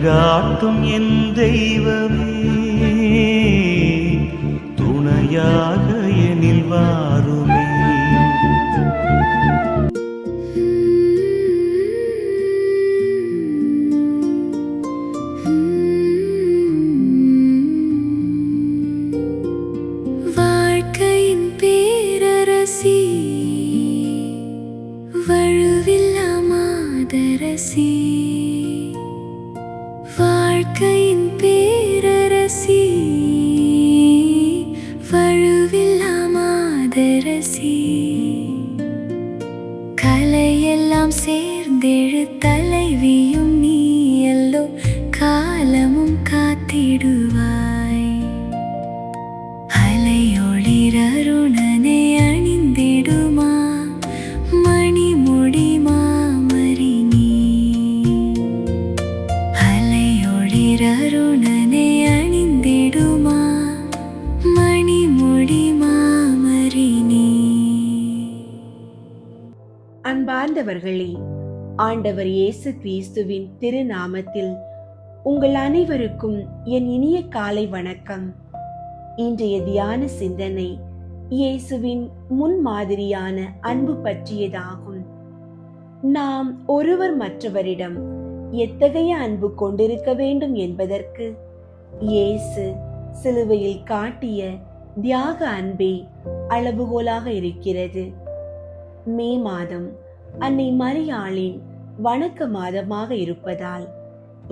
வழிகாட்டும் என் தெய்வமே, துணையாக எனில் வாருமே. வாழ்க்கையின் பேரரசி, வழுவில்லா மாதரசி, வாழ்க்கையின் பேரரசி, வழுவில்லா மாதரசி, கலையெல்லாம் சேர்ந்தெழு தலைவியும் நீயல்லோ, காலமும் காத்திடுவாய். அலையொளிரருணனை அணிந்திடுமா மணிமுடி மாமரி நீ, அலையொளிரருணனை அணிந்திடுமா மணிமுடி மாமரி நீ. அன்பார்ந்தவர்களே, ஆண்டவர் இயேசு கிறிஸ்துவின் திருநாமத்தில் உங்கள் அனைவருக்கும் என் இனிய காலை வணக்கம். இன்றைய தியான சிந்தனை இயேசுவின் முன்மாதிரியான அன்பு பற்றியதாகும். நாம் ஒருவர் மற்றவரிடம் எத்தகைய அன்பு கொண்டிருக்க வேண்டும் என்பதற்கு இயேசு சிலுவையில் காட்டிய தியாக அன்பே அளவுகோலாக இருக்கிறது. மே மாதம் அன்னை மரியாளின் வணக்க மாதமாக இருப்பதால்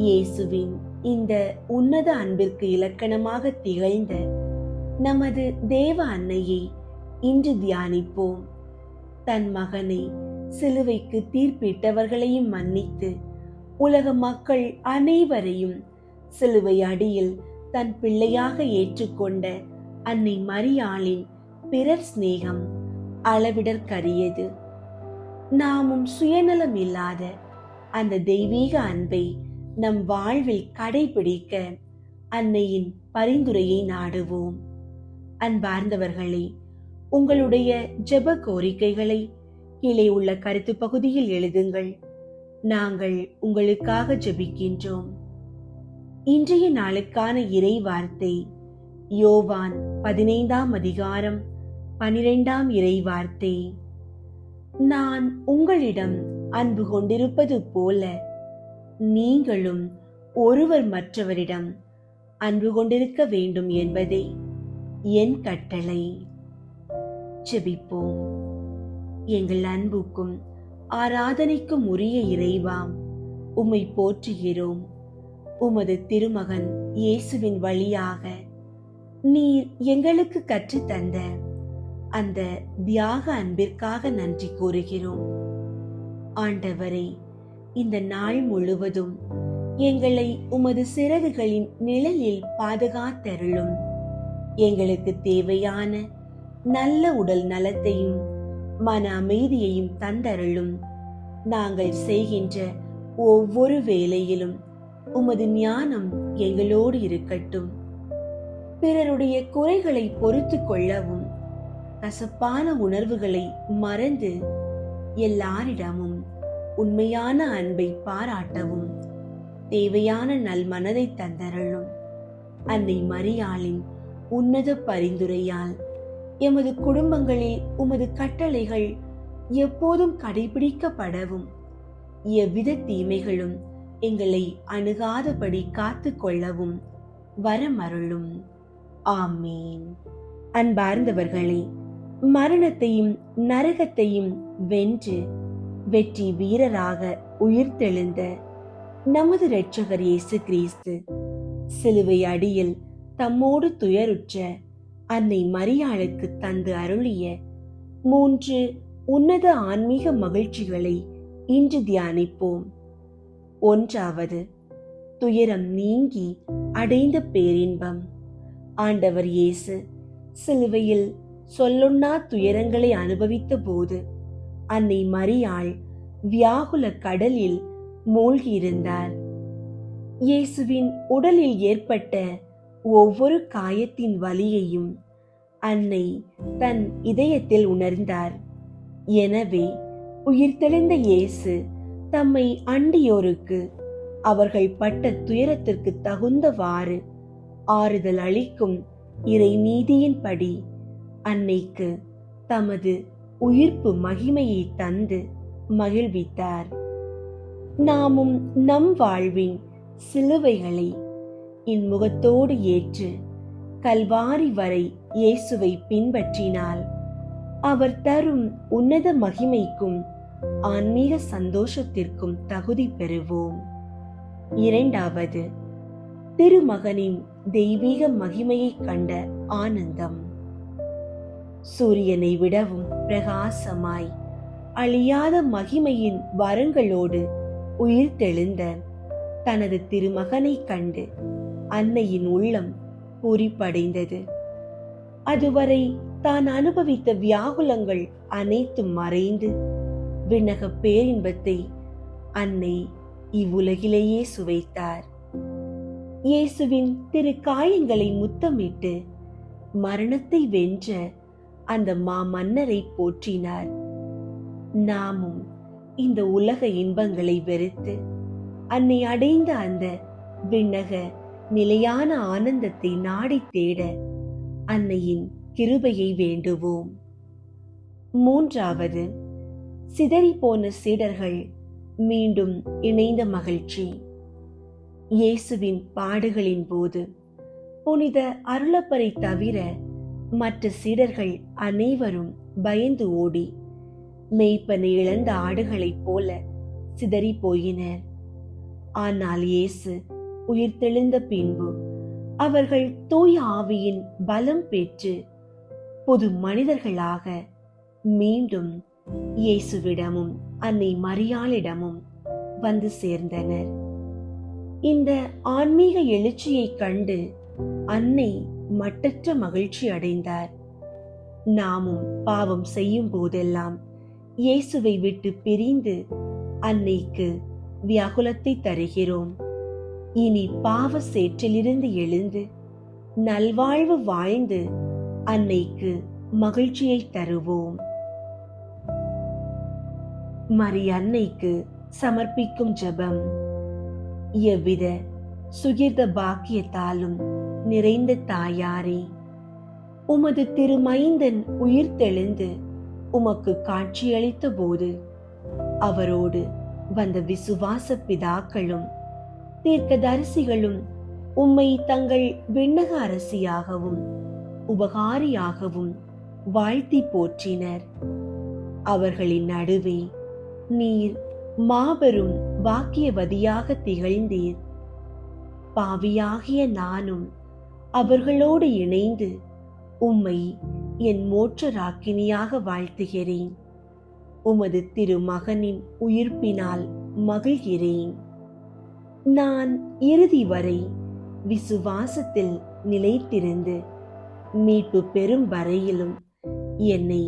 இயேசுவின் இந்த உன்னத அன்பிற்கு இலக்கணமாக திகழ்ந்த நமது தேவ அன்னையை இன்று தியானிப்போம். தன் மகனை சிலுவைக்கு தீர்ப்பிட்டவர்களையும் மன்னித்து உலக மக்கள் அனைவரையும் சிலுவை அடியில் தன் பிள்ளையாக ஏற்றுக்கொண்ட அன்னை மரியாளின் பிறர் சிநேகம் அளவிடற்கரியது. நாமும் சுயநலம் இல்லாத அந்த தெய்வீக அன்பை நம் வாழ்வில் கடைபிடிக்க அன்னையின் பரிந்துரையை நாடுவோம். அன்பார்ந்தவர்களே, உங்களுடைய ஜெப கோரிக்கைகளை கீழே உள்ள கருத்து பகுதியில் எழுதுங்கள். நாங்கள் உங்களுக்காக ஜெபிக்கின்றோம். இன்றைய நாளுக்கான இறை வார்த்தை யோவான் 15ஆம் அதிகாரம் 12ஆம் இறை வார்த்தை. நான் உங்களிடம் அன்பு கொண்டிருப்பது போல நீங்களும் ஒருவர் மற்றவரிடம் அன்பு கொண்டிருக்க வேண்டும் என்பதே என் கட்டளை. ஜெபிப்போம். எங்கள் அன்புக்கும் ஆராதனைக்கும் உரிய இறைவாம், உம்மை போற்றுகிறோம். உமது திருமகன் இயேசுவின் வழியாக நீர் எங்களுக்கு கற்றுத்தந்த அந்த தியாக அன்பிற்காக நன்றி கூறுகிறோம். ஆண்டவரே, இந்த நாள் முழுவதும் எங்களை உமது சிறகுகளின் நிழலில் பாதுகாத்தருளும். எங்களுக்கு தேவையான நல்ல உடல் நலத்தையும் மன அமைதியையும் தந்தருளும். நாங்கள் செய்கின்ற ஒவ்வொரு வேளையிலும் உமது ஞானம் எங்களோடு இருக்கட்டும். பிறருடைய குறைகளை பொறுத்து கொள்ளவும், கசப்பான உணர்வுகளை மறந்து எல்லாரிடமும் உண்மையான அன்பை பாராட்டவும் தேவையான நல் மனதை தந்தருளும். அன்னை மரியாளின் உன்னத பரிந்துரையால் எமது குடும்பங்களில் உமது கட்டளைகள் எப்போதும் கடைபிடிக்கப்படவும், எவ்வித தீமைகளும் எங்களை அணுகாதபடி காத்து கொள்ளவும் வரமருளும். ஆமீன். அன்பார்ந்தவர்களே, மரணத்தையும் நரகத்தையும் வென்று வெற்றி வீரராக உயிர்த்தெழுந்த நமது இரட்சகர் இயேசு கிறிஸ்து சிலுவை அடியில் தம்மோடு துயருற்ற அன்னை மரியாளுக்கு தந்து அருளிய 3 உன்னத ஆன்மீக மகிழ்ச்சிகளை இன்று தியானிப்போம். 1வது, துயரம் நீங்கி அடைந்த பேரின்பம். ஆண்டவர் இயேசு சிலுவையில் சொல்லொண்ணா துயரங்களை அனுபவித்த போது அன்னை மரியாள் வியாகுல கடலில் மூழ்கியிருந்தார். இயேசுவின் உடலில் ஏற்பட்ட ஒவ்வொரு காயத்தின் வலியையும் அன்னை தன் இதயத்தில் உணர்ந்தார். எனவே உயிர்த்தெழுந்த இயேசு தம்மை அண்டியோருக்கு அவர்கள் பட்ட துயரத்திற்கு தகுந்தவாறு ஆறுதல் அளிக்கும் இறை நீதியின்படி அன்னைக்கு தமது உயிர்ப்பு மகிமையை தந்து மகிழ்வித்தார். நாமும் நம் வாழ்வின் சிலுவைகளை இன்முகத்தோடு ஏற்று கல்வாரி வரை இயேசுவை பின்பற்றினால் அவர் தரும் உன்னத மகிமைக்கும் ஆன்மீக சந்தோஷத்திற்கும் தகுதி பெறுவோம். இரண்டாவது, திருமகனின் தெய்வீக மகிமையை கண்ட ஆனந்தம். சூரியனை விடவும் பிரகாசமாய் அழியாத மகிமையின் வரங்களோடு உயிர் தெழுந்த தனது திருமகனை கண்டு அன்னையின் உள்ளம் பூரிப்படைந்தது. அதுவரை தான் அனுபவித்த வியாகுலங்கள் அனைத்தும் மறைந்து விண்ணக பேரின்பத்தை அன்னை இவ்வுலகிலேயே சுவைத்தார். இயேசுவின் திரு காயங்களை முத்தமிட்டு மரணத்தை வென்ற அந்த மாமன்னரை போற்றினார். நாமும் இந்த உலக இன்பங்களை வெறுத்து அன்னை அடைந்த அந்த விண்ணக நிலையான ஆனந்தத்தை நாடி தேட அன்னையின் கிருபையை வேண்டுவோம். மூன்றாவது, சிதறிப்போன சீடர்கள் மீண்டும் இணைந்த மகிழ்ச்சி. இயேசுவின் பாடுகளின் போது புனித அருளப்பரை தவிர மற்ற சீடர்கள் அனைவரும் பயந்து ஓடி மேய்ப்பனை இழந்த ஆடுகளைப் போல சிதறி போயினர். ஆனால் இயேசு உயிர்த்தெழுந்த பின்பு அவர்கள் தூய ஆவியின் பலம் பெற்று புது மனிதர்களாக மீண்டும் இயேசுவிடமும் அன்னை மரியாளிடமும் வந்து சேர்ந்தனர். இந்த ஆன்மீக எழுச்சியை கண்டு அன்னை மட்டற்ற மகிழ்ச்சி அடைந்தார். நாமும் பாவம் செய்யும் போதெல்லாம் இயேசுவை விட்டு பிரிந்து அன்னைக்கு வியாகுலத்தை தருகிறோம். இனி பாவ சேற்றிலிருந்து எழுந்து நல்வாழ்வு வாழ்ந்து அன்னைக்கு மகிழ்ச்சியை தருவோம். மரி அன்னைக்கு சமர்ப்பிக்கும் ஜெபம். எவ்வித சுகிர்த பாக்கியத்தாலும் நிறைந்த தாயாரே, உமது திருமைந்தன் உயிர்த்தெழுந்து உமக்கு காட்சியளித்த போது அவரோடு வந்த விசுவாச பிதாக்களும் தீர்க்கதரிசிகளும் உம்மை தங்கள் விண்ணக அரசியாகவும் உபகாரியாகவும் வாழ்த்தி போற்றினர். அவர்களின் நடுவே நீர் மாபெரும் பாக்கியவதியாக திகழ்ந்தீர். பாவியாகிய நானும் அவர்களோடு இணைந்து உம்மை என் மோட்சராக்கினியாக வாழ்த்துகிறேன். உமது திருமகனின் உயிர்ப்பினால் மகிழ்கிறேன். நான் இறுதி வரை விசுவாசத்தில் நிலைத்திருந்து மீட்பு பெறும் வரையிலும் என்னை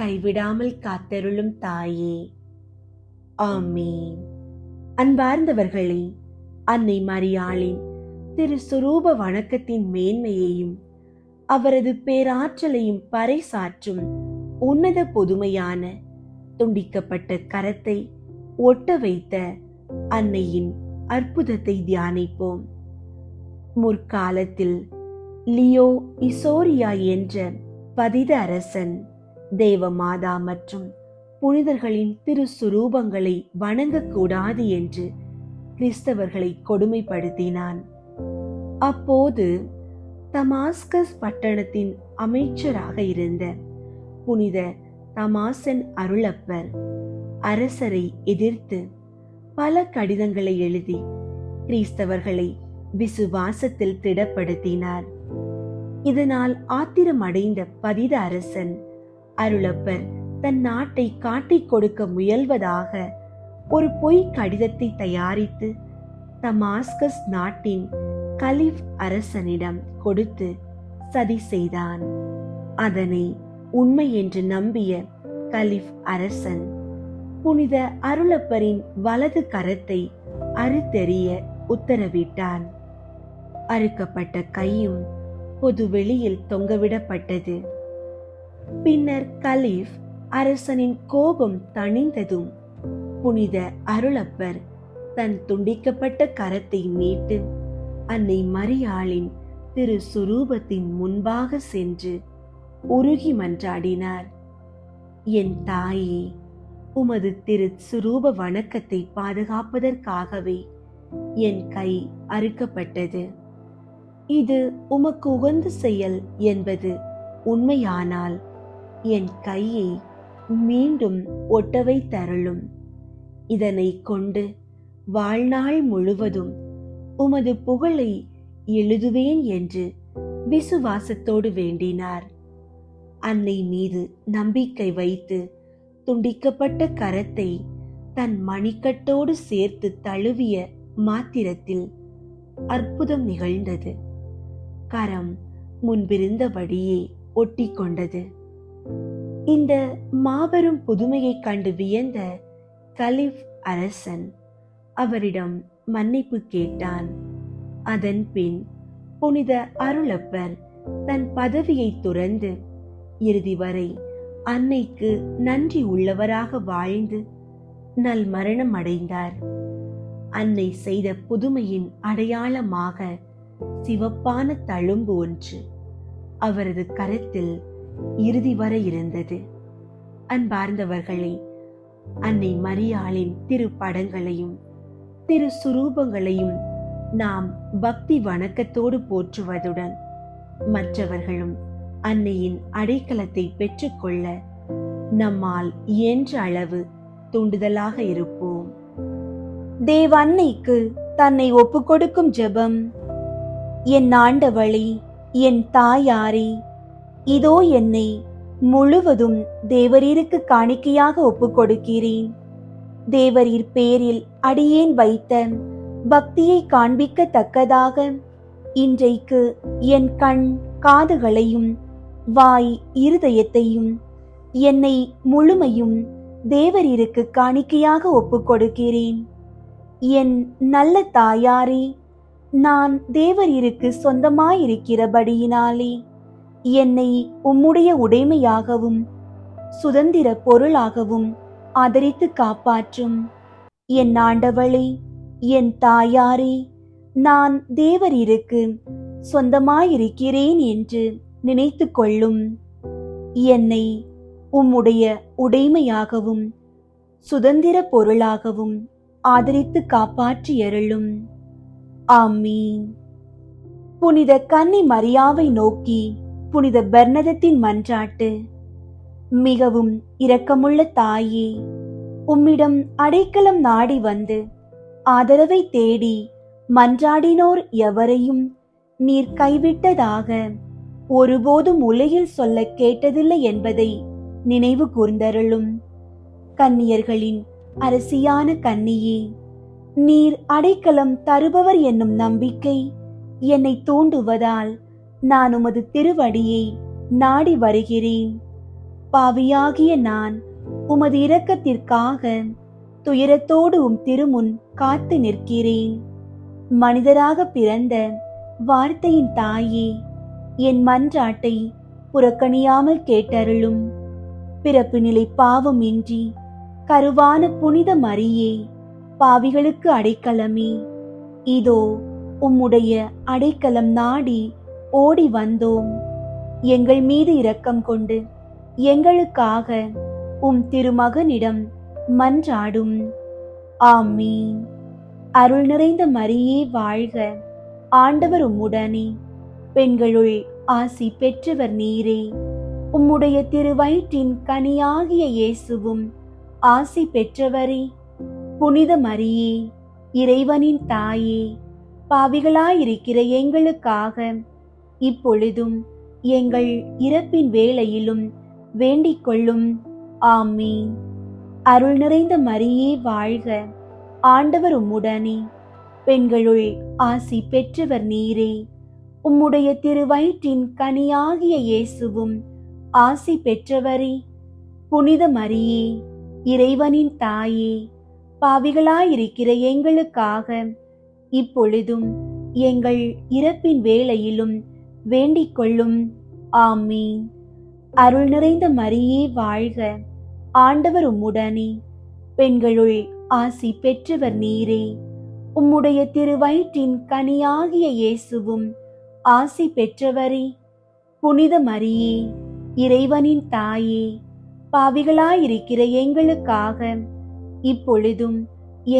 கைவிடாமல் காத்தருளும் தாயே. ஆமீன். அன்பார்ந்தவர்களே, அன்னை மரியாளின் திரு சுரூப வணக்கத்தின் மேன்மையையும் அவரது பேராற்றலையும் பறைசாற்றும் உன்னத பொதுமையான துண்டிக்கப்பட்ட கரத்தை ஒட்ட வைத்த அன்னையின் அற்புதத்தை தியானிப்போம். முற்காலத்தில் லியோ இசோரியா என்ற பதித அரசன் தேவமாதா மற்றும் புனிதர்களின் திரு சுரூபங்களை வணங்கக்கூடாது என்று கிறிஸ்தவர்களை கொடுமைப்படுத்தினான். அப்போது தமாஸ்கஸ் பட்டணத்தின் அமைச்சராக இருந்த புனித தமாசன் அருளப்பர் அரசரை எதிர்த்து பல கடிதங்களை எழுதி கிறிஸ்தவர்களை விசுவாசத்தில் திடப்படுத்தினார். இதனால் ஆத்திரமடைந்த பதித அரசன் அருளப்பர் தன் நாட்டை காட்டிக் கொடுக்க முயல்வதாக ஒரு பொய் கடிதத்தை தயாரித்து தமாஸ்கஸ் நாட்டின் கலிஃப் அரசனிடம் கொடுத்து சதி செய்தான். அதனை உண்மை என்று நம்பிய கலிஃப் அரசன் புனித அருளப்பரின் வலது கரத்தை அறுத்தெறிய உத்தரவிட்டான். அறுக்கப்பட்ட கையும் பொது வெளியில் தொங்கவிடப்பட்டது. பின்னர் கலிஃப் அரசனின் கோபம் தணிந்ததும் புனித அருளப்பர் தன் துண்டிக்கப்பட்ட கரத்தை நீட்டு அன்னை மரியாளின் திரு சுரூபத்தின் முன்பாக சென்று உருகி மன்றாடினார். என் தாயே, உமது திரு சுரூப வணக்கத்தை பாதுகாப்பதற்காகவே என் கை அறுக்கப்பட்டது. இது உமக்கு உகந்த செயல் என்பது உண்மையானால் என் கையை மீண்டும் ஒட்டவை தருளும். இதனை கொண்டு வாழ்நாள் முழுவதும் உமது புகழை எழுதுவேன் என்று விசுவாசத்தோடு வேண்டினார். அன்னை மீது நம்பிக்கை வைத்து துண்டிக்கப்பட்ட கரத்தை தன் மணிக்கட்டோடு சேர்த்து தழுவிய மாத்திரத்தில் அற்புதம் நிகழ்ந்தது. கரம் முன்பிருந்தபடியே ஒட்டி கொண்டது. இந்த மாபெரும் புதுமையை கண்டு வியந்த கலிப் அரசன் அவரிடம் மன்னிப்பு கேட்டான். அதன் பின் புனித அருளப்பர் தன் பதவியை துறந்து இறுதி வரை அன்னைக்கு நன்றி உள்ளவராக வாழ்ந்து நல் மரணம் அடைந்தார். அன்னை செய்த புதுமையின் அடையாளமாக சிவப்பான தழும்பு ஒன்று அவரது கரத்தில் இறுதி வரை இருந்தது. அன்பார்ந்தவர்களே, அன்னை மரியாளின் திருப்படங்களையும் திரு சுரூபங்களையும் நாம் பக்தி வணக்கத்தோடு போற்றுவதுடன் மற்றவர்களும் அன்னையின் அடைக்கலத்தை பெற்றுக்கொள்ள நம்மால் இயன்ற அளவு தூண்டுதலாக இருப்போம். தேவ அன்னைக்கு தன்னை ஒப்பு கொடுக்கும் ஜெபம். என் ஆண்டவளே, என் தாயாரே, இதோ என்னை முழுவதும் தேவரீருக்கு காணிக்கையாக ஒப்புக் கொடுக்கிறேன். தேவரீர் பேரில் அடியேன் வைத்த பக்தியை காண்பிக்கத்தக்கதாக இன்றைக்கு என் கண் காதுகளையும் வாய் இருதயத்தையும் என்னை முழுமையும் தேவரீருக்கு காணிக்கையாக ஒப்புக் கொடுக்கிறேன். என் நல்ல தாயாரே, நான் தேவரீருக்கு சொந்தமாயிருக்கிறபடியினாலே என்னை உம்முடைய உடைமையாகவும் சுதந்திர பொருளாகவும் ஆதரித்து காப்பாற்றும். என் ஆண்டவளே, என் தாயாரே, நான் தேவரீருக்கு சொந்தமாயிருக்கிறேன் என்று நினைத்து கொள்ளும். என்னை உம்முடைய உடைமையாகவும் சுதந்திர பொருளாகவும் ஆதரித்து காப்பாற்றியருளும். ஆமீன். புனித கன்னி மரியாவை நோக்கி புனித பெர்னதத்தின் மன்றாட்டு. மிகவும் இரக்கமுள்ள தாயே, உம்மிடம் அடைக்கலம் நாடி வந்து ஆதரவை தேடி மன்றாடினோர் எவரையும் நீர் கைவிட்டதாக ஒருபோதும் உலகில் சொல்ல கேட்டதில்லை என்பதை நினைவு கூர்ந்தருளும். கன்னியர்களின் அரசியான கன்னியே, நீர் அடைக்கலம் தருபவர் என்னும் நம்பிக்கை என்னை தூண்டுவதால் நான் உமது திருவடியை நாடி வருகிறேன். பாவியாகிய நான் உமது இரக்கத்திற்காக துயரத்தோடு உம் திருமுன் காத்து நிற்கிறேன். மனிதராக பிறந்த வார்த்தையின் தாயே, என் மன்றாட்டை புறக்கணியாமல் கேட்டருளும். பிறப்பு நிலை பாவம் இன்றி கருவான புனித மரியே, பாவிகளுக்கு அடைக்கலமே, இதோ உம்முடைய அடைக்கலம் நாடி ஓடி வந்தோம். எங்கள் மீது இரக்கம் கொண்டு எங்களுக்காக உம் திருமகனிடம் மன்றாடும். ஆமீன். அருள் நிறைந்த மரியே வாழ்க, ஆண்டவர் உம்முடனே, பெண்களுள் ஆசி பெற்றவர் நீரே. உம்முடைய திருவயிற்றின் கனியாகிய இயேசுவும் ஆசி பெற்றவரே. புனித மரியே, இறைவனின் தாயே, பாவிகளாயிருக்கிற எங்களுக்காக இப்பொழுதும் எங்கள் இறப்பின் வேளையிலும் வேண்டிக் கொள்ளும். ஆமீன். அருள் நிறைந்த மரியே வாழ்க, ஆண்டவர் உம்முடனே, பெண்களுள் ஆசி பெற்றவர் நீரே. உம்முடைய திருவயிற்றின் கனியாகிய இயேசுவும் ஆசி பெற்றவரே. புனித மரியே, இறைவனின் தாயே, பாவிகளாயிருக்கிற எங்களுக்காக இப்பொழுதும் எங்கள் இறப்பின் வேளையிலும் வேண்டிக் கொள்ளும். ஆமீன். அருள் நிறைந்த மரியே வாழ்க, ஆண்டவர் உம்முடனே, பெண்களுள் ஆசி பெற்றவர் நீரே. உம்முடைய திருவயிற்றின் கனியாகிய இயேசுவும் ஆசி பெற்றவரே. புனித மரியே, இறைவனின் தாயே, பாவிகளாயிருக்கிற எங்களுக்காக இப்பொழுதும்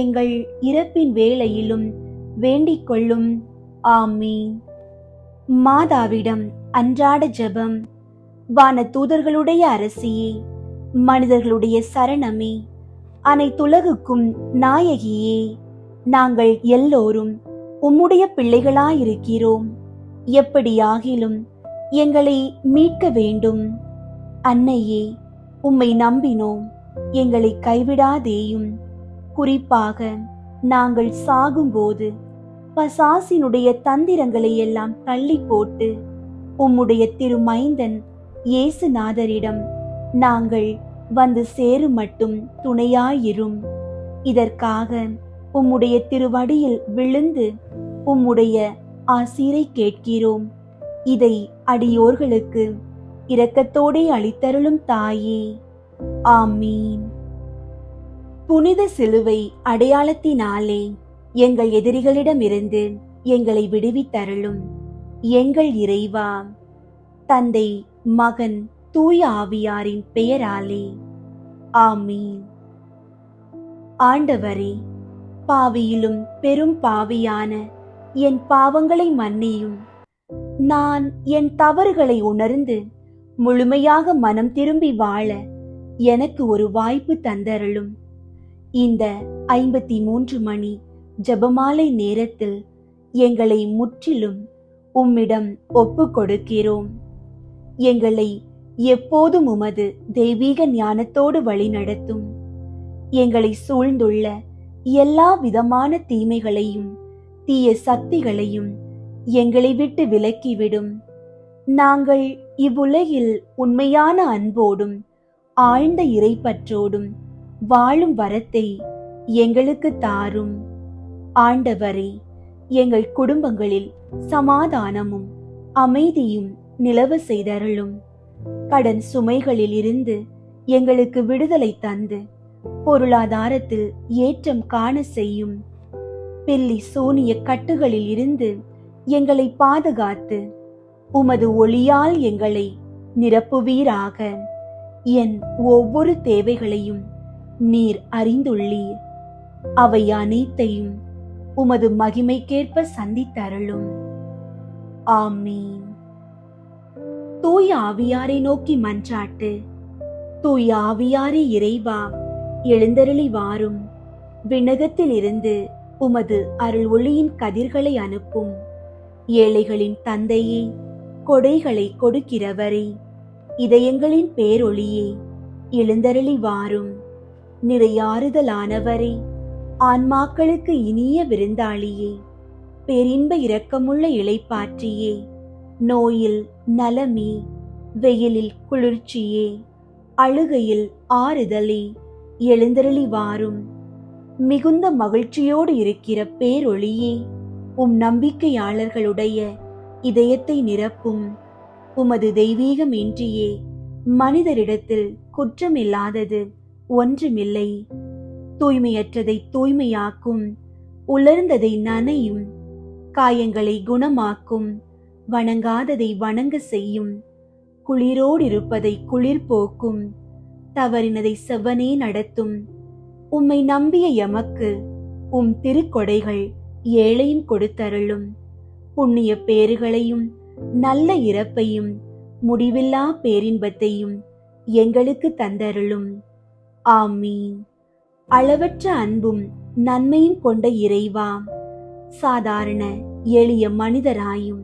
எங்கள் இறப்பின் வேளையிலும் வேண்டிக் கொள்ளும். ஆமீன். மாதாவிடம் அன்றாட ஜெபம். வானதூதர்களுடைய அரசியே, மனிதர்களுடைய சரணமே, அனைத்துலகுக்கும் நாயகியே, நாங்கள் எல்லோரும் உம்முடைய பிள்ளைகளாயிருக்கிறோம். எப்படியாகிலும் எங்களை மீட்க வேண்டும். அன்னையே, உம்மை நம்பினோம், எங்களை கைவிடாதேயும். குறிப்பாக நாங்கள் சாகும்போது பசாசினுடைய தந்திரங்களை எல்லாம் தள்ளி போட்டு உம்முடைய திருமைந்தன் இயேசுநாதரிடம் நாங்கள் வந்து சேரும் மட்டும் துணையாயிரும். இதற்காக உம்முடைய திருவடியில் விழுந்து உம்முடைய ஆசீரை கேட்கிறோம். இதை அடியோர்களுக்கு இரக்கத்தோடே அளித்தருளும் தாயே. ஆமீன். புனித சிலுவை அடையாளத்தினாலே எங்கள் எதிரிகளிடமிருந்து எங்களை விடுவித்தருளும். எங்கள் இறைவா, தந்தை, மகன், தூய ஆவியாரின் பெயராலே. ஆமீன். ஆண்டவரே, பாவியிலும் பெரும் பாவியான என் பாவங்களை மன்னியும். நான் என் தவறுகளை உணர்ந்து முழுமையாக மனம் திரும்பி வாழ எனக்கு ஒரு வாய்ப்பு தந்தருளும். இந்த 53 மணி ஜெபமாலை நேரத்தில் எங்களை முற்றிலும் உம்மிடம் ஒப்பு கொடுக்கிறோம். எங்களை எப்போதும் உமது தெய்வீக ஞானத்தோடு வழிநடத்தும். எங்களை சூழ்ந்துள்ள எல்லா விதமான தீமைகளையும் தீய சக்திகளையும் எங்களை விட்டு விலக்கிவிடும். நாங்கள் இவ்வுலகில் உண்மையான அன்போடும் ஆழ்ந்த இறைப்பற்றோடும் வாழும் வரத்தை எங்களுக்கு தாரும். ஆண்டவரே, எங்கள் குடும்பங்களில் சமாதானமும் அமைதியும் நிலவ செய்தருளும். கடன் சுமைகளில் இருந்து எங்களுக்கு விடுதலை தந்து பொருளாதாரத்தில் ஏற்றம் காண செய்யும். பில்லி சூனிய கட்டுகளில் இருந்து எங்களை பாதுகாத்து உமது ஒளியால் எங்களை நிரப்புவீராக. என் ஒவ்வொரு தேவைகளையும் நீர் அறிந்துள்ளீர். அவை அனைத்தையும் உமது மகிமைக்கேற்ப சந்தித்தருளும். ஆமீன். தூய ஆவியாரை நோக்கி மன்றாட்டு. தூய ஆவியாரே இறைவா, எழுந்தருளி வாரும். விண்ணகத்தில் இருந்து உமது அருள் ஒளியின் கதிர்களை அனுப்பும். ஏழைகளின் தந்தையே, கொடைகளை கொடுக்கிறவரே, இதயங்களின் பேரொளியே, எழுந்தருளி வாரும். நிறையாறுதலானவரே, ஆன்மாக்களுக்கு இனிய விருந்தாளியே, பேரின்ப இரக்கமுள்ள இளைப்பாற்றியே, நோயில் நலமே, வெயிலில் குளிர்ச்சியே, அழுகையில் ஆறுதலே, எழுந்தருளி வாரும். மிகுந்த மகிழ்ச்சியோடு இருக்கிற பேரொளியே, உம் நம்பிக்கையாளர்களுடைய இதயத்தை நிரப்பும். உமது தெய்வீகம் இன்றியே மனிதரிடத்தில் குற்றமில்லாதது ஒன்றுமில்லை. தூய்மையற்றதை தூய்மையாக்கும், உலர்ந்ததை நனையும், காயங்களை குணமாக்கும், வணங்காததை வணங்க செய்யும், குளிரோடிருப்பதை குளிர் போக்கும், தவறினதை செவ்வனே நடத்தும். உம்மை நம்பிய எமக்கு உம் திருக்கொடைகள் ஏழையும் கொடுத்தருளும். புண்ணிய பேறுகளையும் நல்ல இறப்பையும் முடிவில்லா பேரின்பத்தையும் எங்களுக்கு தந்தருளும். ஆமீன். அளவற்ற அன்பும் நன்மையும் கொண்ட இறைவா, சாதாரண எளிய மனிதராயும்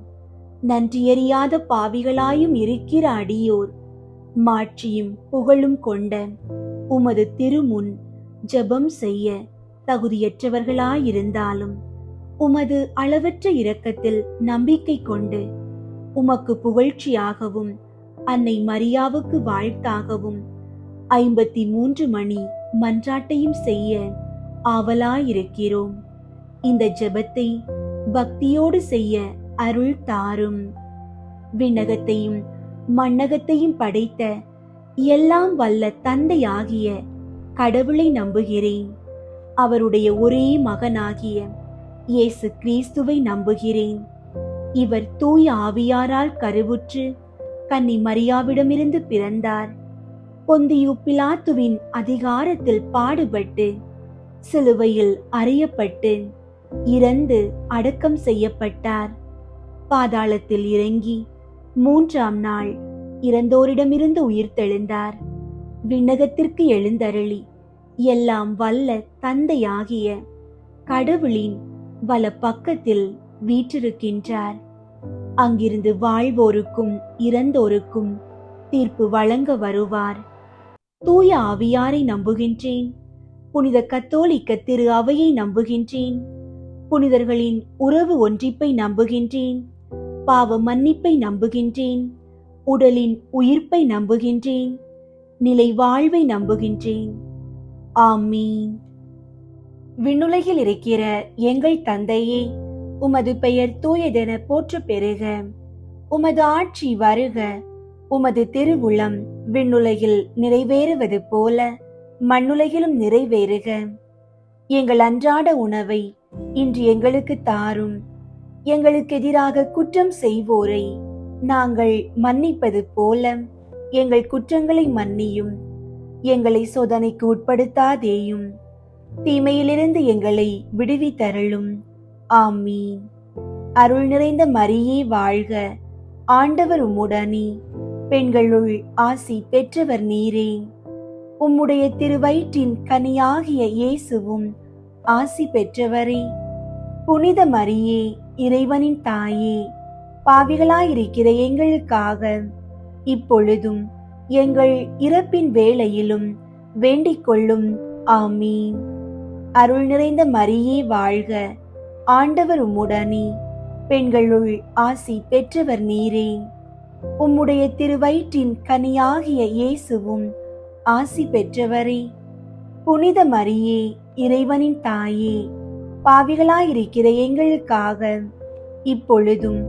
நன்றியறியாத பாவிகளாயும் இருக்கிற அடியோர் மாட்சியும் புகழும் கொண்ட உமது திருமுன் ஜெபம் செய்ய தகுதியற்றவர்களாயிருந்தாலும் உமது அளவற்ற இரக்கத்தில் நம்பிக்கை கொண்டு உமக்கு புகழ்ச்சியாகவும் அன்னை மரியாவுக்கு வாழ்த்தாகவும் 53 மணி மன்றாட்டையும் செய்ய ஆவலாயிருக்கிறோம். இந்த ஜெபத்தை பக்தியோடு செய்ய அருள் தாரும். விண்ணகத்தையும் மண்ணகத்தையும் படைத்த எல்லாம் வல்ல தந்தையாகிய கடவுளை நம்புகிறேன். அவருடைய ஒரே மகனாகிய இயேசு கிறிஸ்துவை நம்புகிறேன். இவர் தூய ஆவியாரால் கருவுற்று கன்னி மரியாவிடமிருந்து பிறந்தார். பொந்தியு பிலாத்துவின் அதிகாரத்தில் பாடுபட்டு சிலுவையில் அறையப்பட்டு இறந்து அடக்கம் செய்யப்பட்டார். பாதாளத்தில் இறங்கி 3ஆம் நாள் இறந்தோரிடமிருந்து உயிர்த்தெழுந்தார். விண்ணகத்திற்கு எழுந்தருளி எல்லாம் வல்ல தந்தையாகிய கடவுளின் வல பக்கத்தில் வீற்றிருக்கின்றார். அங்கிருந்து வாழ்வோருக்கும் இறந்தோருக்கும் தீர்ப்பு வழங்க வருவார். தூய ஆவியாரை நம்புகின்றேன். புனித கத்தோலிக்க திரு அவையை நம்புகின்றேன். புனிதர்களின் உறவு ஒன்றிப்பை நம்புகின்றேன். பாவ மன்னிப்பை நம்புகின்றேன். உடலின் உயிர்ப்பை நம்புகின்றேன். நிலை வாழ்வை நம்புகின்றேன். ஆமீன். விண்ணுலகில் இருக்கிற எங்கள் தந்தையே, உமது பெயர் தூயதென போற்ற பெறுக. உமது ஆட்சி வருக. உமது திருவுளம் விண்ணுலகில் நிறைவேறுவது போல மண்ணுலகிலும் நிறைவேறுக. எங்கள் அன்றாட உணவை இன்று எங்களுக்கு தாரும். எங்களுக்கு எதிராக குற்றம் செய்வோரை நாங்கள் மன்னிப்பது போல எங்கள் குற்றங்களை மன்னியும். எங்களை சோதனைக்கு உட்படுத்தாதேயும், தீமையிலிருந்து எங்களை விடுவித்தருளும். ஆமீன். அருள் நிறைந்த மரியே வாழ்க. ஆண்டவர் உம்முடனே, பெண்களுள் ஆசி பெற்றவர் நீரே. உம்முடைய திருவயிற்றின் கனியாகிய இயேசுவும் ஆசி பெற்றவரே. புனித மரியே, இறைவனின் தாயே, பாவிகளாயிருக்கிற எங்களுக்காக இப்பொழுதும் எங்கள் இறப்பின் வேளையிலும் வேண்டிக் கொள்ளும். ஆமீன். அருள் நிறைந்த மரியே வாழ்க. ஆண்டவர் உம்முடனே, பெண்களுள் ஆசி பெற்றவர் நீரே. உம்முடைய திருவயிற்றின் கனியாகிய இயேசுவும் ஆசி பெற்றவரே. புனித மரியே, இறைவனின் தாயே, பாவிகளாயிருக்கிற எங்களுக்காக இப்பொழுதும்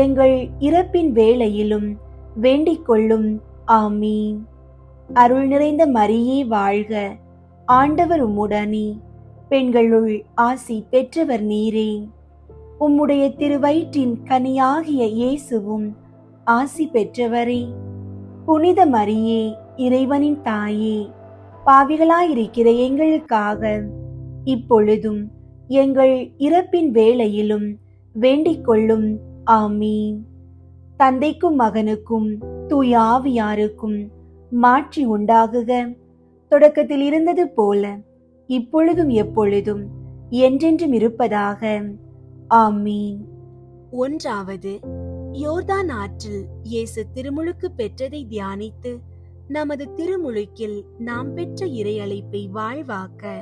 எங்கள் இறப்பின் வேளையிலும் வேண்டிக் கொள்ளும். ஆமீன். அருள் நிறைந்த மரியே வாழ்க. ஆண்டவர் உம்முடனே, பெண்களுள் ஆசி பெற்றவர் நீரே. உம்முடைய திருவயிற்றின் கனியாகிய இயேசுவும் ஆசி பெற்றவரே. புனித மரியே, இறைவனின் தாயே, பாவிகளாயிருக்கிற எங்களுக்காக இப்பொழுதும் எங்கள் இறப்பின் வேளையிலும் வேண்டிக் கொள்ளும். ஆமீன். தந்தைக்கும் மகனுக்கும் தூய ஆவியாருக்கும் மாட்சி உண்டாகுக. தொடக்கத்தில் இருந்தது போல இப்பொழுதும் எப்பொழுதும் என்றென்றும் இருப்பதாக. ஆமீன். 1. யோர்தான் ஆற்றில் இயேசு திருமுழுக்கு பெற்றதை தியானித்து நமது திருமுழுக்கில் நாம் பெற்ற இறையழைப்பை வாழ்வாக்க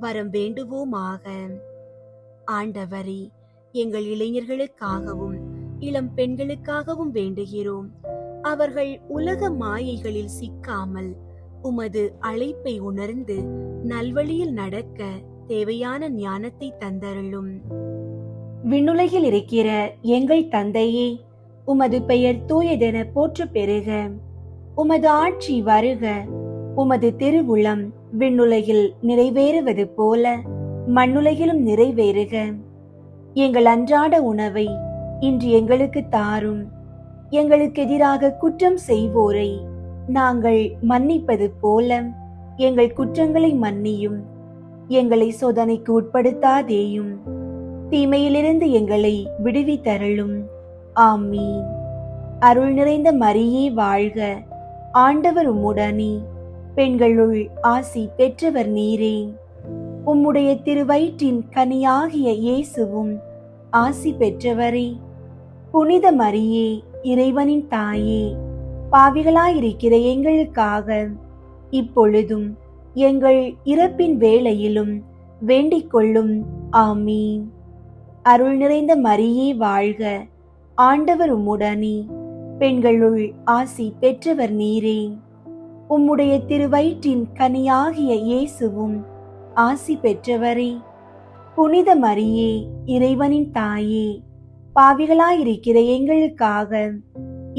வரம் வேண்டுவோமாக. ஆண்டவரே, எங்கள் இளைஞர்களுக்காகவும் இளம் பெண்களுக்காகவும் வேண்டுகிறோம். அவர்கள் உலக மாயைகளில் சிக்காமல் உமது அழைப்பை உணர்ந்து நல்வழியில் நடக்க தேவையான ஞானத்தை தந்தருளும். விண்ணுலகில் இருக்கிற எங்கள் தந்தையே, உமது பெயர் தூயதென போற்ற பெறுக. உமது ஆட்சி வருக. உமது திருவுளம் விண்ணுலகில் நிறைவேறுவது போல மண்ணுலகிலும் நிறைவேறுக. எங்கள் அன்றாட உணவை இன்று எங்களுக்கு தாரும். எங்களுக்கு எதிராக குற்றம் செய்வோரை நாங்கள் மன்னிப்பது போல எங்கள் குற்றங்களை மன்னியும். எங்களை சோதனைக்கு உட்படுத்தாதேயும், தீமையிலிருந்து எங்களை விடுவித்தருளும். ஆமீன். அருள் நிறைந்த மரியே வாழ்க. ஆண்டவர் உம்முடனே, பெண்களுள் ஆசி பெற்றவர் நீரே. உம்முடைய திருவயிற்றின் கனியாகிய இயேசுவும் ஆசி பெற்றவரே. புனித மரியே, இறைவனின் தாயே, பாவிகளாயிருக்கிற எங்களுக்காக இப்பொழுதும் எங்கள் இறப்பின் வேளையிலும் வேண்டிக் கொள்ளும். ஆமீன். அருள் நிறைந்த மரியே வாழ்க. ஆண்டவர் உம்முடனே, பெண்களுள் ஆசி பெற்றவர் நீரே. உம்முடைய திருவயிற்றின் கனியாகிய இயேசுவும் ஆசி பெற்றவரே. புனித மரியே, இறைவனின் தாயே, பாவிகளாயிருக்கிற எங்களுக்காக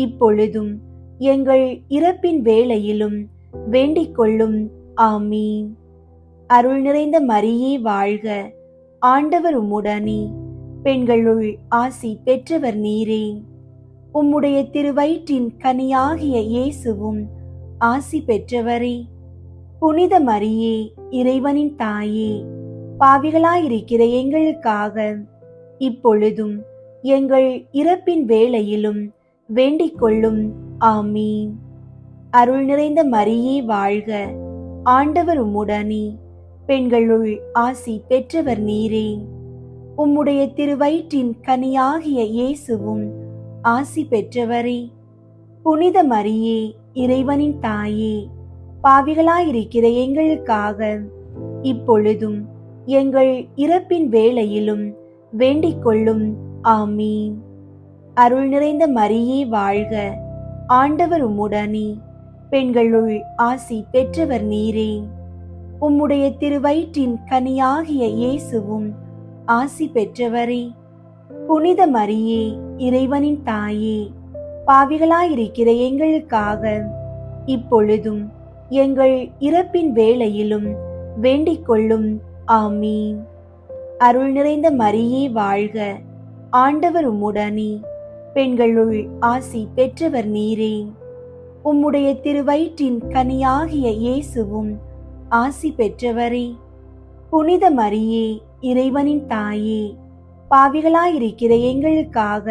இப்பொழுதும் எங்கள் இறப்பின் வேளையிலும் வேண்டிக் கொள்ளும். ஆமீன். அருள் நிறைந்த மரியே வாழ்க, ஆண்டவர் உம்முடனே, பெண்களுள் ஆசி பெற்றவர் நீரே. உம்முடைய திருவயிற்றின் கனியாகிய இயேசுவும் ஆசி பெற்றவரே. புனித மரியே, இறைவனின் தாயே, பாவிகளாயிருக்கிற எங்களுக்காக இப்பொழுதும் எங்கள் இறப்பின் வேளையிலும் வேண்டிக் கொள்ளும். ஆமீன். அருள் நிறைந்த மரியே வாழ்க, ஆண்டவர் உம்முடனே, பெண்களுள் ஆசி பெற்றவர் நீரே. உம்முடைய திருவயிற்றின் கனியாகிய இயேசுவும் ஆசி பெற்றவரே. புனித மரியே, இறைவனின் தாயே, பாவிகளாயிருக்கிற எங்களுக்காக இப்பொழுதும் எங்கள் இறப்பின் வேளையிலும் வேண்டிக் கொள்ளும். ஆமீன். அருள் நிறைந்த மரியே வாழ்க, ஆண்டவர் உம்முடனே, பெண்களுள் ஆசி பெற்றவர் நீரே. உம்முடைய திருவயிற்றின் கனியாகிய இயேசுவும் ஆசி பெற்றவரே. புனித மரியே, இறைவனின் தாயே, பாவிகளாயிருக்கிற எங்களுக்காக இப்பொழுதும் எங்கள் இறப்பின் வேளையிலும் வேண்டிக் கொள்ளும். ஆமீன். அருள் நிறைந்த மரியே வாழ்க, ஆண்டவர் உம்முடனே, பெண்களுள் ஆசி பெற்றவர் நீரே. உம்முடைய திருவயிற்றின் கனியாகிய இயேசுவும் ஆசி பெற்றவரே. புனித மரியே, இறைவனின் தாயே, பாவிகளாயிருக்கிற எங்களுக்காக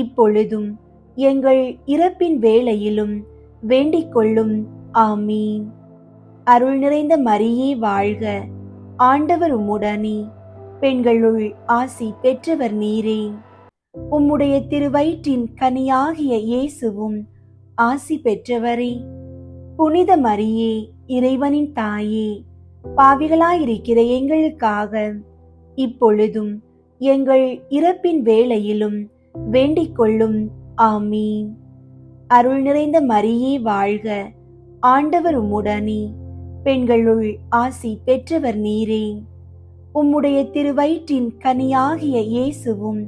இப்பொழுதும் எங்கள் இறப்பின் வேளையிலும் வேண்டிக் கொள்ளும். ஆமீன். அருள் நிறைந்த மரியே வாழ்க, ஆண்டவர் உம்முடனே, பெண்களுள் ஆசி பெற்றவர் நீரே. உம்முடைய திருவயிற்றின் கனியாகிய இயேசுவும் ஆசி பெற்றவரே. புனித மரியே, இறைவனின் தாயே, பாவிகளாயிருக்கிற எங்களுக்காக இப்பொழுதும் எங்கள் இறப்பின் வேளையிலும் வேண்டிக் கொள்ளும். ஆமீன். அருள் நிறைந்த மரியே வாழ்க, ஆண்டவர் உம்முடனே, பெண்களுள் ஆசி பெற்றவர் நீரே. உம்முடைய திருவயிற்றின் கனியாகிய இயேசுவும்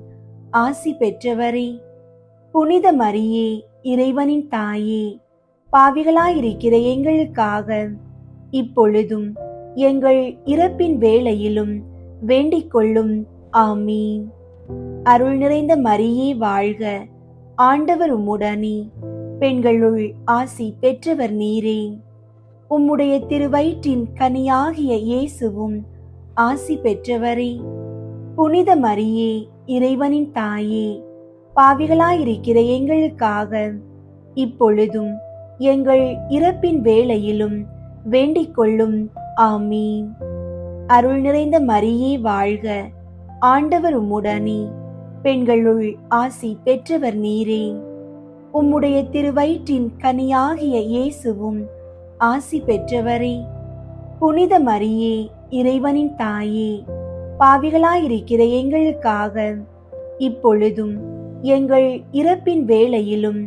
ஆசி பெற்றவரே. புனித மரியே, இறைவனின் தாயே, பாவிகளாயிருக்கிற எங்களுக்காக இப்பொழுதும் எங்கள் இறப்பின் வேளையிலும் வேண்டிக் கொள்ளும். ஆமீன். அருள் நிறைந்த மரியே வாழ்க, ஆண்டவர் உம்முடனே, பெண்களுள் ஆசி பெற்றவர் நீரே. உம்முடைய திருவயிற்றின் கனியாகிய இயேசுவும் ஆசி பெற்றவரே. புனித மரியே, இறைவனின் தாயே, பாவிகளாயிருக்கிற எங்களுக்காக இப்பொழுதும் எங்கள் இறப்பின் வேளையிலும் வேண்டிக் கொள்ளும். ஆமீன். அருள் நிறைந்த மரியே வாழ்க, ஆண்டவர் உம்முடனே, பெண்களுள் ஆசி பெற்றவர் நீரே. உம்முடைய திருவயிற்றின் கனியாகிய இயேசுவும் ஆசி பெற்றவரே. புனித மரியே, இறைவனின் தாயே, பாவிகளாயிருக்கிற எங்களுக்காக இப்பொழுதும் எங்கள் இறப்பின் வேளையிலும்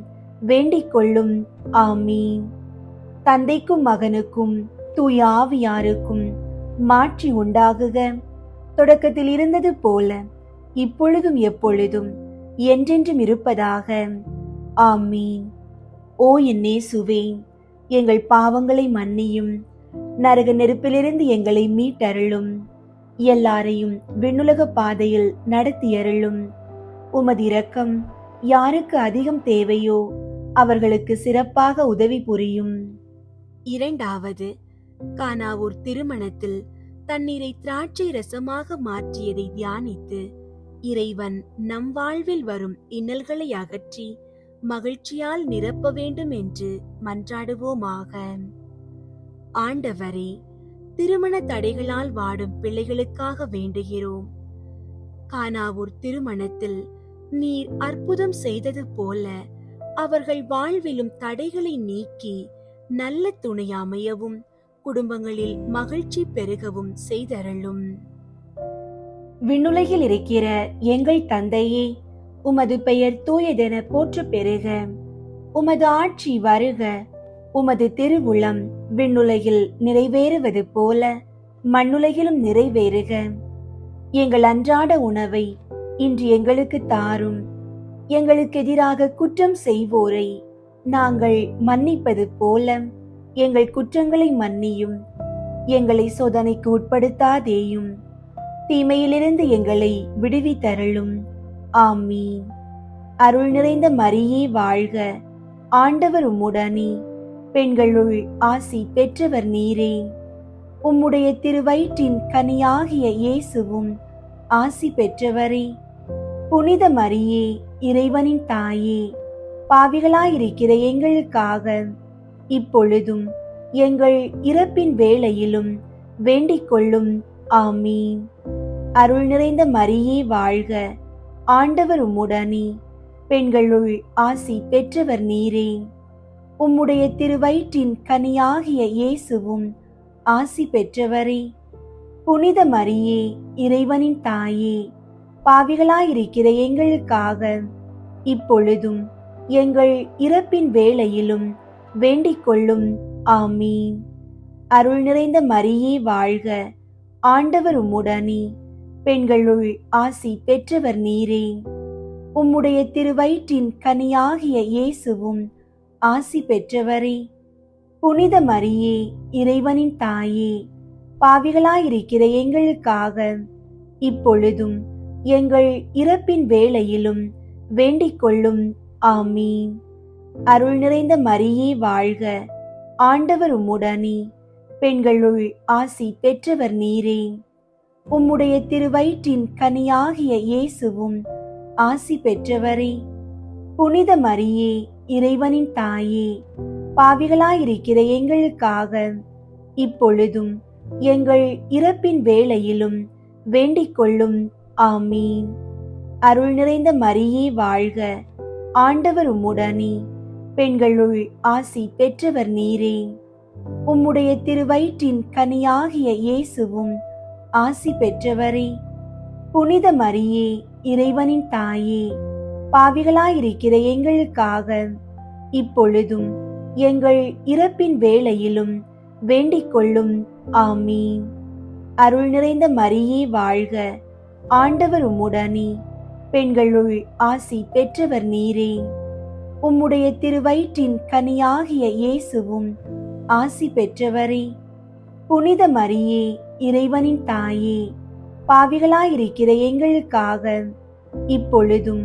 வேண்டிக் கொள்ளும். ஆமீன். தந்தைக்கும் மகனுக்கும் தூய ஆவியாருக்கும் மாட்சி உண்டாகுக. தொடக்கத்தில் இருந்தது போல இப்பொழுதும் எப்பொழுதும் என்றென்றும் இருப்பதாக. ஆமீன். ஓ என் இயேசுவே, எங்கள் பாவங்களை மன்னியும், நரக நெருப்பிலிருந்து எங்களை மீட்டருளும், எல்லாரையும் விண்ணுலக பாதையில் நடத்தியருளும். உமது இரக்கம் யாருக்கு அதிகம் தேவையோ அவர்களுக்கு சிறப்பாக உதவி புரியும். இரண்டாவது, கானாவூர் திருமணத்தில் தண்ணீரை திராட்சை ரசமாக மாற்றியதை தியானித்து இறைவன் நம் வாழ்வில் வரும் இன்னல்களை அகற்றி மகிழ்ச்சியால் நிரப்ப வேண்டும் என்று மன்றாடுவோமாக. ஆண்டவரே, திருமண தடைகளால் வாடும் பிள்ளைகளுக்காக வேண்டுகிறோம். கானாவூர் திருமணத்தில் நீர் அற்புதம் செய்தது போல அவர்கள் வாழ்விலும் தடைகளை நீக்கி நல்ல துணை அமையவும் குடும்பங்களில் மகிழ்ச்சி பெருகவும் செய்தருளும். விண்ணுலகில் இருக்கிற எங்கள் தந்தையே, உமது பெயர் தூயதென போற்ற பெறுக. உமது ஆட்சி வருக. உமது திருவுளம் விண்ணுலகில் நிறைவேறுவது போல மண்ணுலகிலும் நிறைவேறுக. எங்கள் அன்றாட உணவை இன்று எங்களுக்கு தாரும். எங்களுக்கு எதிராக குற்றம் செய்வோரை நாங்கள் மன்னிப்பது போல எங்கள் குற்றங்களை மன்னியும். எங்களை சோதனைக்கு உட்படுத்தாதேயும், தீமையிலிருந்து எங்களை விடுவித்தருளும். ஆமீன். அருள் நிறைந்த மரியே வாழ்க, ஆண்டவர் உம்முடனே, பெண்களுள் ஆசி பெற்றவர் நீரே. உம்முடைய திருவயிற்றின் கனியாகிய இயேசுவும் ஆசி பெற்றவரே. புனித மரியே, இறைவனின் தாயே, பாவிகளாயிருக்கிற எங்களுக்காக இப்பொழுதும் எங்கள் இறப்பின் வேளையிலும் வேண்டிக் கொள்ளும். ஆமீன். அருள் நிறைந்த மரியே வாழ்க, ஆண்டவர் உம்முடனே, பெண்களுள் ஆசி பெற்றவர் நீரே. உம்முடைய திருவயிற்றின் கனியாகிய இயேசுவும் ஆசி பெற்றவரே. புனித மரியே, இறைவனின் தாயே, பாவிகளாயிருக்கிற எங்களுக்காக இப்பொழுதும் எங்கள் இறப்பின் வேளையிலும் வேண்டிக் கொள்ளும். ஆமீன். அருள் நிறைந்த மரியே வாழ்க, ஆண்டவர் உம்முடனே, பெண்களுள் ஆசி பெற்றவர் நீரே. உம்முடைய திருவயிற்றின் கனியாகிய இயேசுவும் ஆசி பெற்றவரே. புனித மரியே, இறைவனின் தாயே, பாவிகளாயிருக்கிற எங்களுக்காக இப்பொழுதும் எங்கள் இறப்பின் வேளையிலும் வேண்டிக் கொள்ளும். ஆமீன். அருள் நிறைந்த மரியே வாழ்க, ஆண்டவர் உம்முடனே, பெண்களுள் ஆசி பெற்றவர் நீரே. உம்முடைய திருவயிற்றின் கனியாகிய இயேசுவும் ஆசி பெற்றவரே. புனித மரியே, இறைவனின் தாயே, பாவிகளாயிருக்கிற எங்களுக்காக இப்பொழுதும் எங்கள் இறப்பின் வேளையிலும் வேண்டிக் கொள்ளும். ஆமீன். அருள் நிறைந்த மரியே வாழ்க, ஆண்டவர் உம்முடனே, பெண்களுள் ஆசி பெற்றவர் நீரே. உம்முடைய திருவயிற்றின் கனியாகிய இயேசுவும் ஆசி பெற்றவரே. புனித மரியே, இறைவனின் தாயே, பாவிகளாயிருக்கிற எங்களுக்காக இப்பொழுதும் எங்கள் இறப்பின் வேளையிலும் வேண்டிக் கொள்ளும். ஆமீன். அருள் நிறைந்த மரியே வாழ்க, ஆண்டவர் உம்முடனே, பெண்களுள் ஆசி பெற்றவர் நீரே. உம்முடைய திருவயிற்றின் கனியாகிய இயேசுவும் ஆசி பெற்றவரே. புனித மரியே, இறைவனின் தாயே, பாவிகளாயிருக்கிற எங்களுக்காக இப்பொழுதும்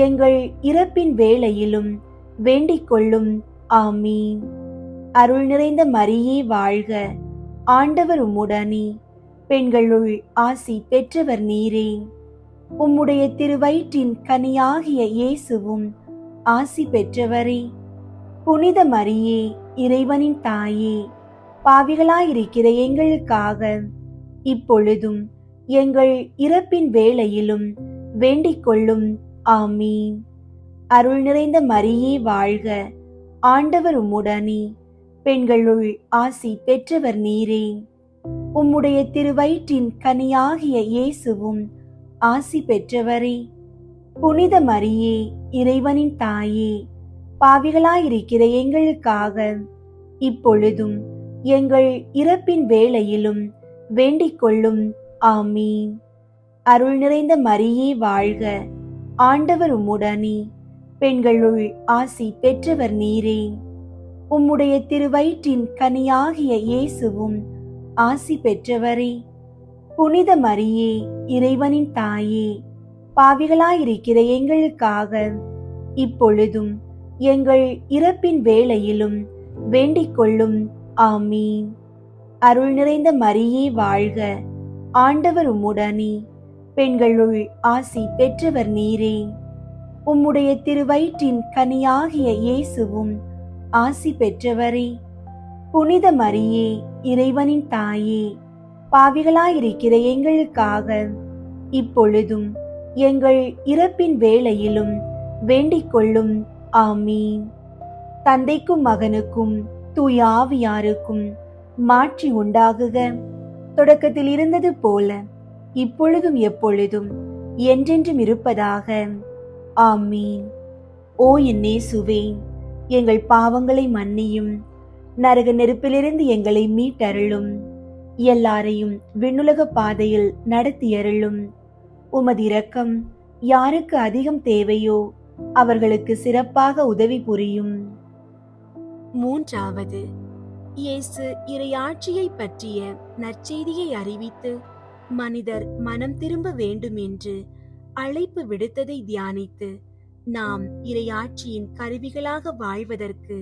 எங்கள் இறப்பின் வேளையிலும் வேண்டிக் கொள்ளும். ஆமீன். அருள் நிறைந்த மரியே வாழ்க, ஆண்டவர் உம்முடனே, பெண்களுள் ஆசி பெற்றவர் நீரே. உம்முடைய திருவயிற்றின் கனியாகிய இயேசுவும் ஆசி பெற்றவரே. புனித மரியே, இறைவனின் தாயே, பாவிகளாயிருக்கிற எங்களுக்காக இப்பொழுதும் எங்கள் இறப்பின் வேளையிலும் வேண்டிக் கொள்ளும். ஆமீன். அருள் நிறைந்த மரியே வாழ்க, ஆண்டவர் உம்முடனே, பெண்களுள் ஆசி பெற்றவர் நீரே. உம்முடைய திருவயிற்றின் கனியாகிய இயேசுவும் ஆசி பெற்றவரே. புனித மரியே, இறைவனின் தாயே, பாவிகளாயிருக்கிற எங்களுக்காக இப்பொழுதும் எங்கள் இறப்பின் வேளையிலும் வேண்டிக் கொள்ளும். ஆமீன். அருள் நிறைந்த மரியே வாழ்க, ஆண்டவர் உம்முடனே, பெண்களுள் ஆசி பெற்றவர் நீரே. உம்முடைய திருவயிற்றின் கனியாகிய இயேசுவும் ஆசி பெற்றவரே. புனித மரியே, இறைவனின் தாயே, பாவிகளாயிருக்கிற எங்களுக்காக இப்பொழுதும் எங்கள் இறப்பின் வேளையிலும் வேண்டிக் கொள்ளும். ஆமீன். அருள் நிறைந்த மரியே வாழ்க, ஆண்டவர் உம்முடனே, பெண்களுள் ஆசி பெற்றவர் நீரே. உம்முடைய திருவயிற்றின் கனியாகிய இயேசுவும் ஆசி பெற்றவரே. புனித மரியே, இறைவனின் தாயே, பாவிகளாயிருக்கிற எங்களுக்காக இப்பொழுதும் எங்கள் இறப்பின் வேளையிலும் வேண்டிக் கொள்ளும். ஆமீன். தந்தைக்கும் மகனுக்கும் தூய ஆவியாருக்கும் மாட்சி உண்டாகுக. தொடக்கத்தில் இருந்தது போல இப்பொழுதும் எப்பொழுதும் என்றென்றும் இருப்பதாக. ஆமீன். ஓ என் இயேசுவே, எங்கள் பாவங்களை மன்னியும், நரக நெருப்பிலிருந்து எங்களை மீட்டருளும், எல்லாரையும் விண்ணுலக பாதையில் நடத்தியருளும். உமது இரக்கம் யாருக்கு அதிகம் தேவையோ அவர்களுக்கு சிறப்பாக உதவி புரியும். மூன்றாவது, இயேசு இறையாட்சியை பற்றிய நற்செய்தியை அறிவித்து மனிதர் மனம் திரும்ப வேண்டும் என்று அழைப்பு விடுத்ததை தியானித்து நாம் இறையாட்சியின் கருவிகளாக வாழ்வதற்கு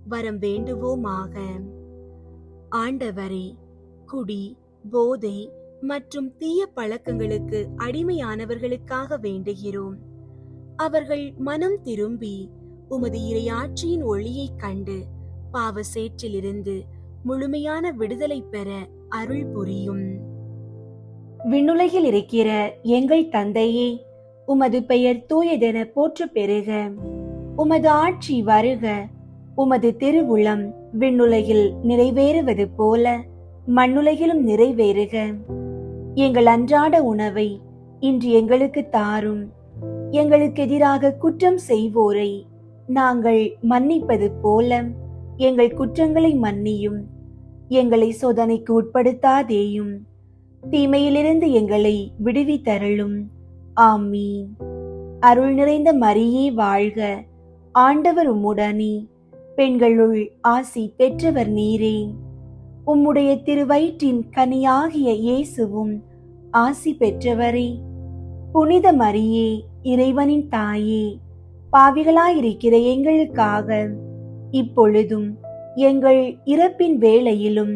வரம் வேண்டுவோமாக. ஆண்டவரே, குடி, போதை மற்றும் தீய பழக்கங்களுக்கு அடிமையானவர்களுக்காக வேண்டுகிறோம். அவர்கள் மனம் திரும்பி உமது இறையாட்சியின் ஒளியைக் கண்டு பாவ சேற்றிலிருந்து முழுமையான விடுதலை பெற அருள் புரியும். விண்ணுலகில் இருக்கிற எங்கள் தந்தையே, உமது பெயர் தூயதென போற்று பெறுக. உமது ஆட்சி வருக. உமது திருவுளம் விண்ணுலகில் நிறைவேறுவது போல மண்ணுலகிலும் நிறைவேறுக. எங்கள் அன்றாட உணவை இன்று எங்களுக்கு தாரும். எங்களுக்கு எதிராக குற்றம் செய்வோரை நாங்கள் மன்னிப்பது போல எங்கள் குற்றங்களை மன்னியும். எங்களை சோதனைக்கு உட்படுத்தாதேயும், தீமையிலிருந்து எங்களை விடுவித்தருளும். ஆமீன். அருள் நிறைந்த மரியே வாழ்க. ஆண்டவர் உம்முடனே, பெண்களுள் ஆசி பெற்றவர் நீரே. உம்முடைய திருவயிற்றின் கனியாகிய இயேசுவும் ஆசி பெற்றவரே. புனித மரியே, இறைவனின் தாயே, பாவிகளாயிருக்கிற எங்களுக்காக இப்பொழுதும் எங்கள் இறப்பின் வேளையிலும்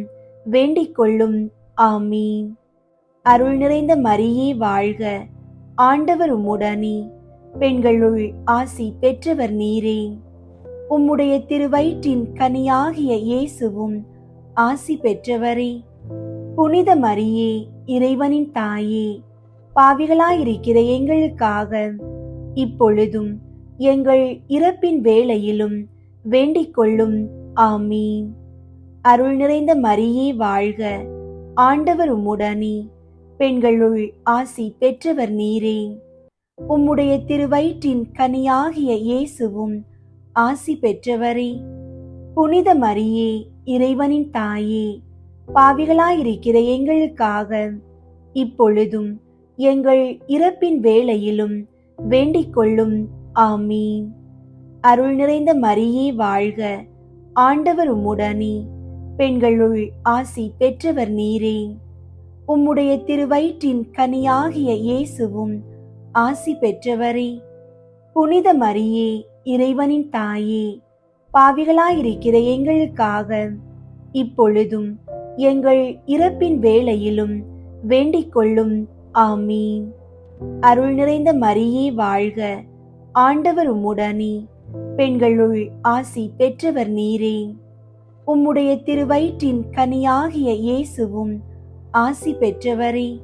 வேண்டிக் கொள்ளும். ஆமீன். அருள் நிறைந்த மரியே வாழ்க. ஆண்டவர் உம்முடனே, பெண்களுள் ஆசி பெற்றவர் நீரே. உம்முடைய திருவயிற்றின் கனியாகிய இயேசுவும் ஆசி பெற்றவரே. புனித மரியே, இறைவனின் தாயே, பாவிகளாயிருக்கிற எங்களுக்காக இப்பொழுதும் எங்கள் இறப்பின் வேளையிலும் வேண்டிக் கொள்ளும். ஆமீன். அருள் நிறைந்த மரியே வாழ்க. ஆண்டவர் உம்முடனே, பெண்களுள் ஆசி பெற்றவர் நீரே. உம்முடைய திருவயிற்றின் கனியாகிய இயேசுவும் ஆசி பெற்றவரே. புனித மரியே, இறைவனின் தாயே, பாவிகளாயிருக்கிற எங்களுக்காக இப்பொழுதும் எங்கள் இறப்பின் வேளையிலும் வேண்டிக் கொள்ளும். ஆமீன். அருள் நிறைந்த மரியே வாழ்க. ஆண்டவர் உம்முடனே, பெண்களுள் ஆசி பெற்றவர் நீரே. உம்முடைய திருவயிற்றின் கனியாகிய இயேசுவும் ஆசி பெற்றவரே. புனித மரியே, இறைவனின் தாயே, பாவிகளாயிருக்கிற எங்களுக்காக இப்பொழுதும் எங்கள் இறப்பின் வேளையிலும் வேண்டிக் கொள்ளும். ஆமீன். அருள் நிறைந்த மரியே வாழ்க. ஆண்டவர் உம்முடனே, பெண்களுள் ஆசி பெற்றவர் நீரே. உம்முடைய திருவயிற்றின் கனியாகிய இயேசுவும் ஆசி பெற்றவரே.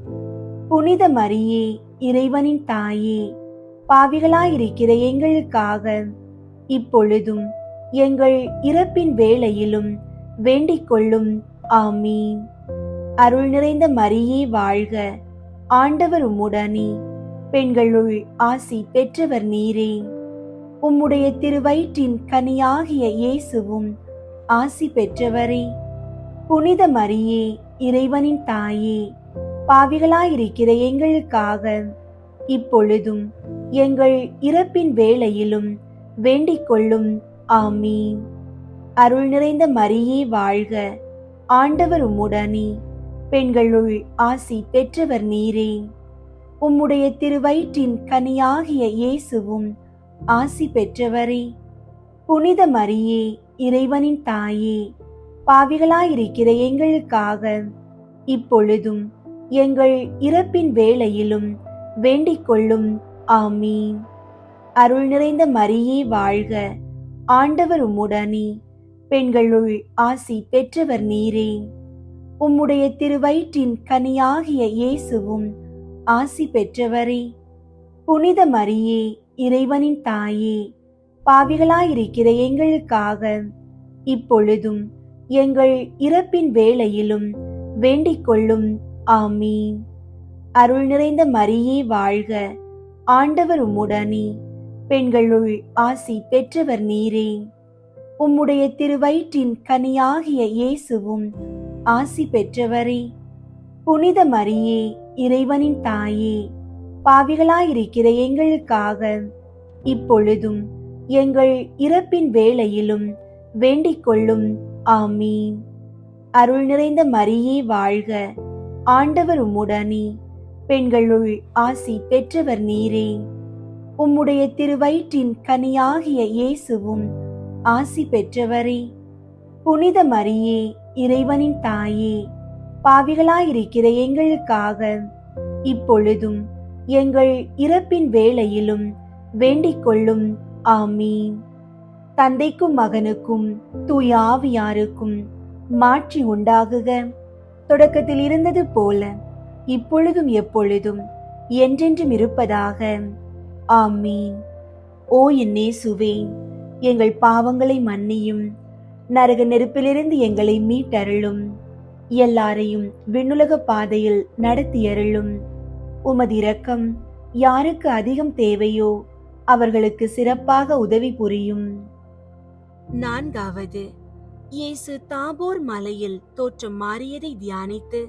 புனித மரியே, இறைவனின் தாயே, பாவிகளாயிருக்கிற எங்களுக்காக இப்பொழுதும் எங்கள் இறப்பின் வேளையிலும் வேண்டிக் கொள்ளும். ஆமீன். அருள் நிறைந்த மரியே வாழ்க. ஆண்டவர் உம்முடனே, பெண்களுள் ஆசி பெற்றவர் நீரே. உம்முடைய திருவயிற்றின் கனியாகிய இயேசுவும் ஆசி பெற்றவரே. புனித மரியே, இறைவனின் தாயே, பாவிகளாயிருக்கிற எங்களுக்காக இப்பொழுதும் எங்கள் இறப்பின் வேளையிலும் வேண்டிக் கொள்ளும். ஆமீன். அருள் நிறைந்த மரியே வாழ்க. ஆண்டவர் உம்முடனே, பெண்களுள் ஆசி பெற்றவர் நீரே. உம்முடைய திருவயிற்றின் கனியாகிய இயேசுவும் ஆசி பெற்றவரே. புனித மரியே, இறைவனின் தாயே, பாவிகளாயிருக்கிற எங்களுக்காக இப்பொழுதும் எங்கள் இறப்பின் வேளையிலும் வேண்டிக் கொள்ளும். ஆமீன். அருள் நிறைந்த மரியே வாழ்க. ஆண்டவர் உம்முடனே, பெண்களுள் ஆசி பெற்றவர் நீரே. உம்முடைய திருவயிற்றின் கனியாகிய இயேசுவும் ஆசி பெற்றவரே. புனித மரியே, இறைவனின் தாயே, பாவிகளாயிருக்கிற எங்களுக்காக இப்பொழுதும் எங்கள் இறப்பின் வேளையிலும் வேண்டிக் கொள்ளும். ஆமீன். அருள் நிறைந்த மரியே வாழ்க. ஆண்டவர் உம்முடனே, பெண்களுள் ஆசி பெற்றவர் நீரே. உம்முடைய திருவயிற்றின் கனியாகிய இயேசுவும் ஆசி பெற்றவரே. புனித மரியே, இறைவனின் தாயே, பாவிகளாயிருக்கிற எங்களுக்காக இப்பொழுதும் எங்கள் இறப்பின் வேளையிலும் வேண்டிக் கொள்ளும். ஆமீன். அருள் நிறைந்த மரியே வாழ்க, ஆண்டவர் உம்முடனே, பெண்களுள் ஆசி பெற்றவர் நீரே. உம்முடைய திருவயிற்றின் கனியாகிய இயேசுவும் ஆசி பெற்றவரே. புனித மரியே, இறைவனின் தாயே, பாவிகளாயிருக்கிற எங்களுக்காக இப்பொழுதும் எங்கள் இறப்பின் வேளையிலும் வேண்டிக் கொள்ளும். ஆமீன். தந்தைக்கும் மகனுக்கும் தூய ஆவியாருக்கும் மாட்சி உண்டாகுக, தொடக்கத்தில் இருந்தது போல இப்பொழுதும் எப்பொழுதும் என்றென்றும் இருப்பதாக. ஆமீன். ஓ என் இயேசுவே, எங்கள் பாவங்களை மன்னியும், நரக நெருப்பிலிருந்து எங்களை மீட்டருளும், எல்லாரையும் விண்ணுலக பாதையில் நடத்தியருளும். உமது இரக்கம் யாருக்கு அதிகம் தேவையோ அவர்களுக்கு சிறப்பாக உதவி புரியும். நான்காவது, இயேசு தாபோர் மலையில் தோற்றம் மாறியதை தியானித்து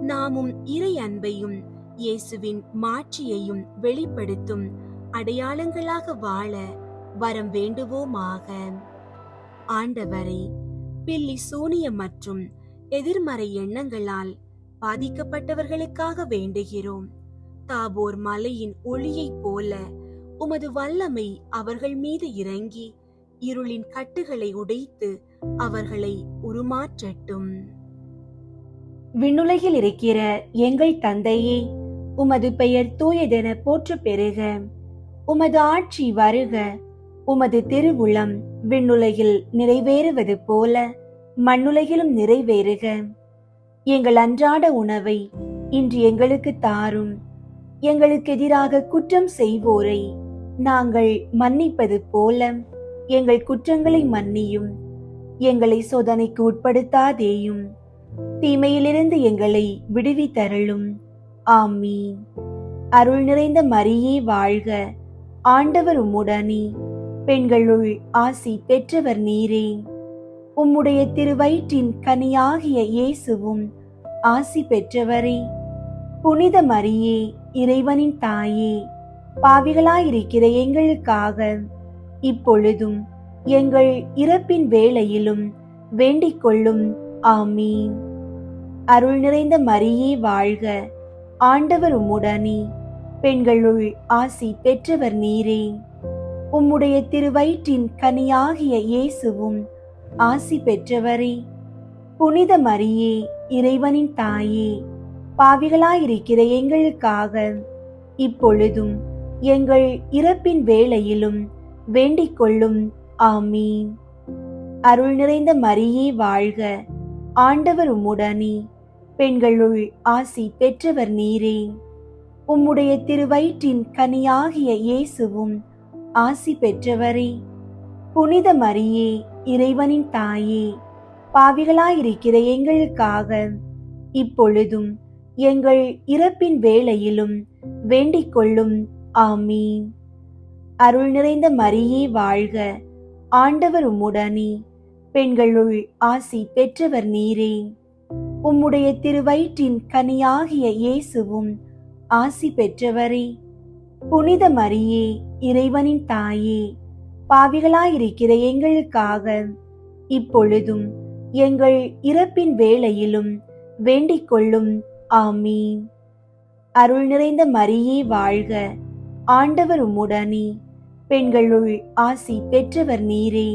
நாமும் இறை அன்பையும் இயேசுவின் மாட்சியையும் வெளிப்படுத்தும் அடையாளங்களாக வாழ வரம் வேண்டுவோமாக. ஆண்டவரே, பில்லி சூனியம் மற்றும் எதிர்மறை எண்ணங்களால் பாதிக்கப்பட்டவர்களுக்காக வேண்டுகிறோம். தாபோர் மலையின் ஒளியைப் போல உமது வல்லமை அவர்கள் மீது இறங்கி இருளின் கட்டுகளை உடைத்து அவர்களை உருமாற்றட்டும். விண்ணுலகில் இருக்கிற எங்கள் தந்தையே, உமது பெயர் தூயதென போற்ற பெறுக. உமது ஆட்சி வருக. உமது திருவுளம் விண்ணுலகில் நிறைவேறுவது போல மண்ணுலகிலும் நிறைவேறுக. எங்கள் அன்றாட உணவை இன்று எங்களுக்கு தாரும். எங்களுக்கு எதிராக குற்றம் செய்வோரை நாங்கள் மன்னிப்பது போல எங்கள் குற்றங்களை மன்னியும். எங்களை சோதனைக்கு உட்படுத்தாதேயும், தீமையிலிருந்து எங்களை விடுவித்தருளும். ஆமீன். அருள் நிறைந்த மரியே வாழ்க, ஆண்டவர் உம்முடனே, பெண்களுள் ஆசி பெற்றவர் நீரே. உம்முடைய திருவயிற்றின் கனியாகிய இயேசுவும் ஆசி பெற்றவரே. புனித மரியே, இறைவனின் தாயே, பாவிகளாயிருக்கிற எங்களுக்காக இப்பொழுதும் எங்கள் இறப்பின் வேளையிலும் வேண்டிக் கொள்ளும். ஆமீன். அருள் நிறைந்த மரியே வாழ்க, ஆண்டவர் உம்முடனே, பெண்களுள் ஆசி பெற்றவர் நீரே. உம்முடைய திருவயிற்றின் கனியாகிய இயேசுவும் ஆசி பெற்றவரே. புனித மரியே, இறைவனின் தாயே, பாவிகளாயிருக்கிற எங்களுக்காக இப்பொழுதும் எங்கள் இறப்பின் வேளையிலும் வேண்டிக் கொள்ளும். ஆமீன். அருள் நிறைந்த மரியே வாழ்க, ஆண்டவர் உம்முடனே, பெண்களுள் ஆசி பெற்றவர் நீரே. உம்முடைய திருவயிற்றின் கனியாகிய இயேசுவும் ஆசி பெற்றவரே. புனித மரியே, இறைவனின் தாயே, பாவிகளாயிருக்கிற எங்களுக்காக இப்பொழுதும் எங்கள் இறப்பின் வேளையிலும் வேண்டிக் கொள்ளும். ஆமீன். அருள் நிறைந்த மரியே வாழ்க, ஆண்டவர் உம்முடனே, பெண்களுள் ஆசி பெற்றவர் நீரே. உம்முடைய திருவயிற்றின் கனியாகிய இயேசுவும் ஆசி பெற்றவரே. புனித மரியே, இறைவனின் தாயே, பாவிகளாயிருக்கிற எங்களுக்காக இப்பொழுதும் எங்கள் இறப்பின் வேளையிலும் வேண்டிக் கொள்ளும். ஆமீன். அருள் நிறைந்த மரியே வாழ்க, ஆண்டவர் உம்முடனே, பெண்களுள் ஆசி பெற்றவர் நீரே.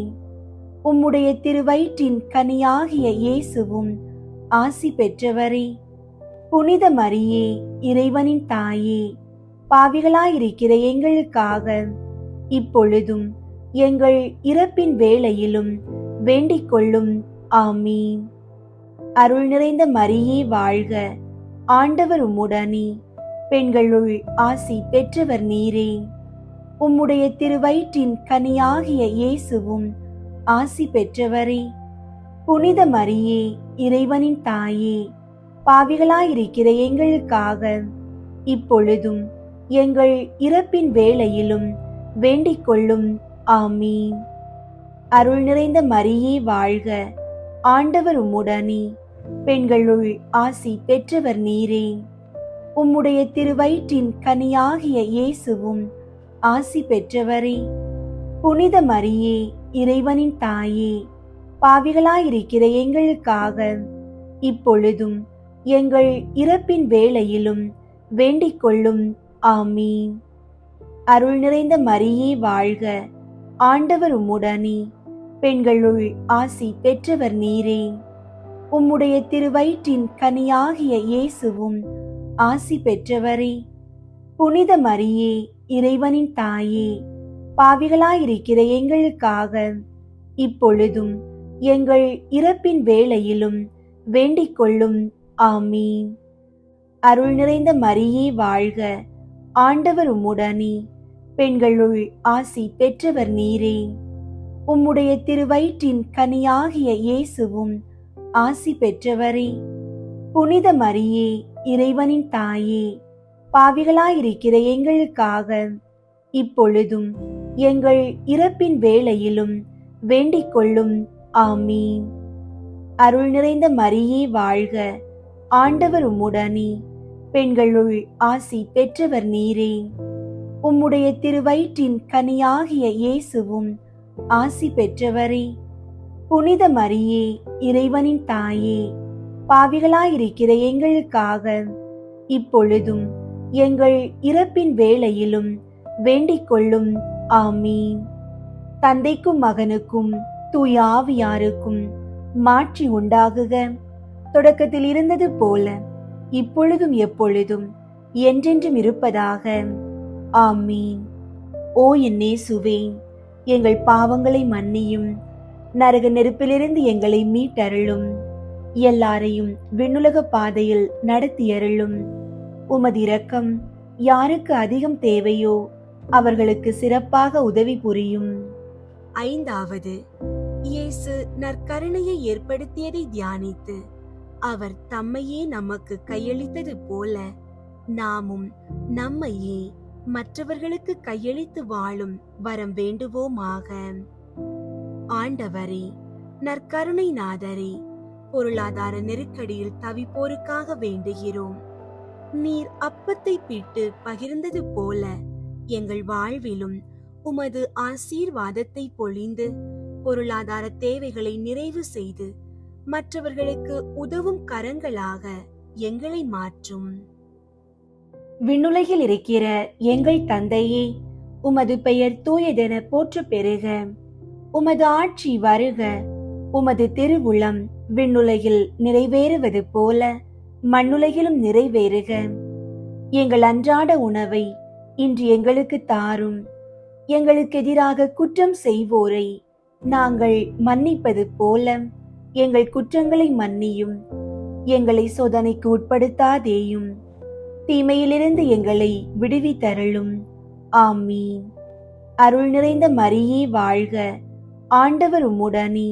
உம்முடைய திருவயிற்றின் கனியாகிய இயேசுவும் ஆசி பெற்றவரே. புனித மரியே, இறைவனின் தாயே, பாவிகளாயிருக்கிற எங்களுக்காக இப்பொழுதும் எங்கள் இறப்பின் வேளையிலும் வேண்டிக் கொள்ளும். ஆமீன். அருள் நிறைந்த மரியே வாழ்க, ஆண்டவர் உம்முடனே, பெண்களுள் ஆசி பெற்றவர் நீரே. உம்முடைய திருவயிற்றின் கனியாகிய இயேசுவும் ஆசி பெற்றவரே. புனித மரியே, இறைவனின் தாயே, பாவிகளாயிருக்கிற எங்களுக்காக இப்பொழுதும் எங்கள் இறப்பின் வேளையிலும் வேண்டிக் கொள்ளும். ஆமீன். அருள் நிறைந்த மரியே வாழ்க, ஆண்டவர் உம்முடனே, பெண்களுள் ஆசி பெற்றவர் நீரே. உம்முடைய திருவயிற்றின் கனியாகிய இயேசுவும் ஆசி பெற்றவரே. புனித மரியே, இறைவனின் தாயே, பாவிகளாயிருக்கிற எங்களுக்காக இப்பொழுதும் எங்கள் இறப்பின் வேளையிலும் வேண்டிக் கொள்ளும். ஆமீன். அருள் நிறைந்த மரியே வாழ்க, ஆண்டவர் உம்முடனே, பெண்களுள் ஆசி பெற்றவர் நீரே. உம்முடைய திருவயிற்றின் கனியாகிய இயேசுவும் ஆசி பெற்றவரே. புனித மரியே, இறைவனின் தாயே, பாவிகளாயிருக்கிற எங்களுக்காக இப்பொழுதும் எங்கள் இறப்பின் வேளையிலும் வேண்டிக் கொள்ளும். ஆமீன். அருள் நிறைந்த மரியே வாழ்க, ஆண்டவர் உம்முடனே, பெண்களுள் ஆசி பெற்றவர் நீரே. உம்முடைய திருவயிற்றின் கனியாகிய இயேசுவும் ஆசி பெற்றவரே. புனித மரியே, இறைவனின் தாயே, பாவிகளாயிருக்கிற எங்களுக்காக இப்பொழுதும் எங்கள் இறப்பின் வேளையிலும் வேண்டிக் கொள்ளும். ஆமீன். அருள் நிறைந்த மரியே வாழ்க, ஆண்டவர் உம்முடனே, பெண்களுள் ஆசி பெற்றவர் நீரே. உம்முடைய திருவயிற்றின் கனியாகிய இயேசுவும் ஆசி பெற்றவரே. புனித மரியே, இறைவனின் தாயே, பாவிகளாயிருக்கிற எங்களுக்காக இப்பொழுதும் எங்கள் இறப்பின் வேளையிலும் வேண்டிக் கொள்ளும். ஆமீன். தந்தைக்கும் மகனுக்கும் தூய ஆவியாருக்கும் மாட்சி உண்டாகுக. தொடக்கத்தில் இருந்தது போல இப்பொழுதும் எப்பொழுதும் என்றென்றும் இருப்பதாக. ஆமீன். ஓ என் இயேசுவே, எங்கள் பாவங்களை மன்னியும், நரக நெருப்பிலிருந்து எங்களை மீட்டருளும், எல்லாரையும் விண்ணுலக பாதையில் நடத்தியருளும். உமது இரக்கம் யாருக்கு அதிகம் தேவையோ அவர்களுக்கு சிறப்பாக உதவி புரியும். ஐந்தாவது, இயேசு நற்கருணையை ஏற்படுத்தியதை தியானித்து அவர் தம்மையே நமக்கு கையளித்தது போல நாமும் நம்மையே மற்றவர்களுக்கு கையளித்து வாழும் வரம் வேண்டுவோமாக. ஆண்டவரே, நற்கருணை நாதரே, பொருளாதார நெருக்கடியில் தவிப்போருக்காக வேண்டுகிறோம். நீர் அப்பத்தை பிட்டு பகிர்ந்தது போல எங்கள் வாழ்விலும் உமது ஆசீர்வாதத்தை பொழிந்து பொருளாதார தேவைகளை நிறைவு செய்து மற்றவர்களுக்கு உதவும் கரங்களாக எங்களை மாற்றும். விண்ணுலகில் இருக்கிற எங்கள் தந்தையே, உமது பெயர் தூயதென போற்ற பெறுக. உமது ஆட்சி வருக. உமது திருவுளம் விண்ணுலகில் நிறைவேறுவது போல மண்ணுலகிலும் நிறைவேறுக. எங்கள் அன்றாட உணவை இன்று எங்களுக்கு தாரும். எங்களுக்கு எதிராக குற்றம் செய்வோரை நாங்கள் மன்னிப்பது போல எங்கள் குற்றங்களை மன்னியும். எங்களை சோதனைக்கு உட்படுத்தாதேயும், தீமையிலிருந்து எங்களை விடுவித்தருளும். ஆமீன். அருள் நிறைந்த மரியே வாழ்க, ஆண்டவர் உம்முடனே,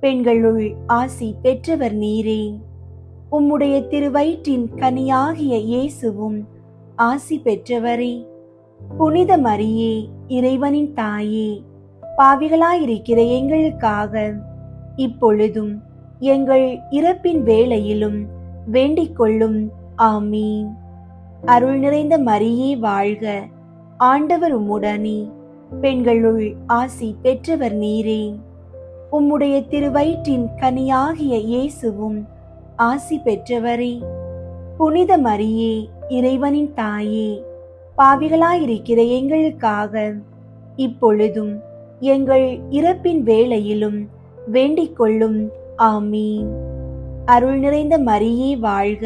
பெண்களுள் ஆசி பெற்றவர் நீரே. உம்முடைய திருவயிற்றின் கனியாகிய இயேசுவும் ஆசி பெற்றவரே. புனித மரியே, இறைவனின் தாயே, பாவிகளாயிருக்கிற எங்களுக்காக இப்பொழுதும் எங்கள் இறப்பின் வேளையிலும் வேண்டிக் கொள்ளும். ஆமீன். அருள் நிறைந்த மரியே வாழ்க, ஆண்டவர் உம்முடனே, பெண்களுள் ஆசி பெற்றவர் நீரே. உம்முடைய திருவயிற்றின் கனியாகிய இயேசுவும் ஆசி பெற்றவரே. புனித மரியே, இறைவனின் தாயே, பாவிகளாயிருக்கிற எங்களுக்காக இப்பொழுதும் எங்கள் இறப்பின் வேளையிலும் வேண்டிக் கொள்ளும். ஆமீன். அருள் நிறைந்த மரியே வாழ்க,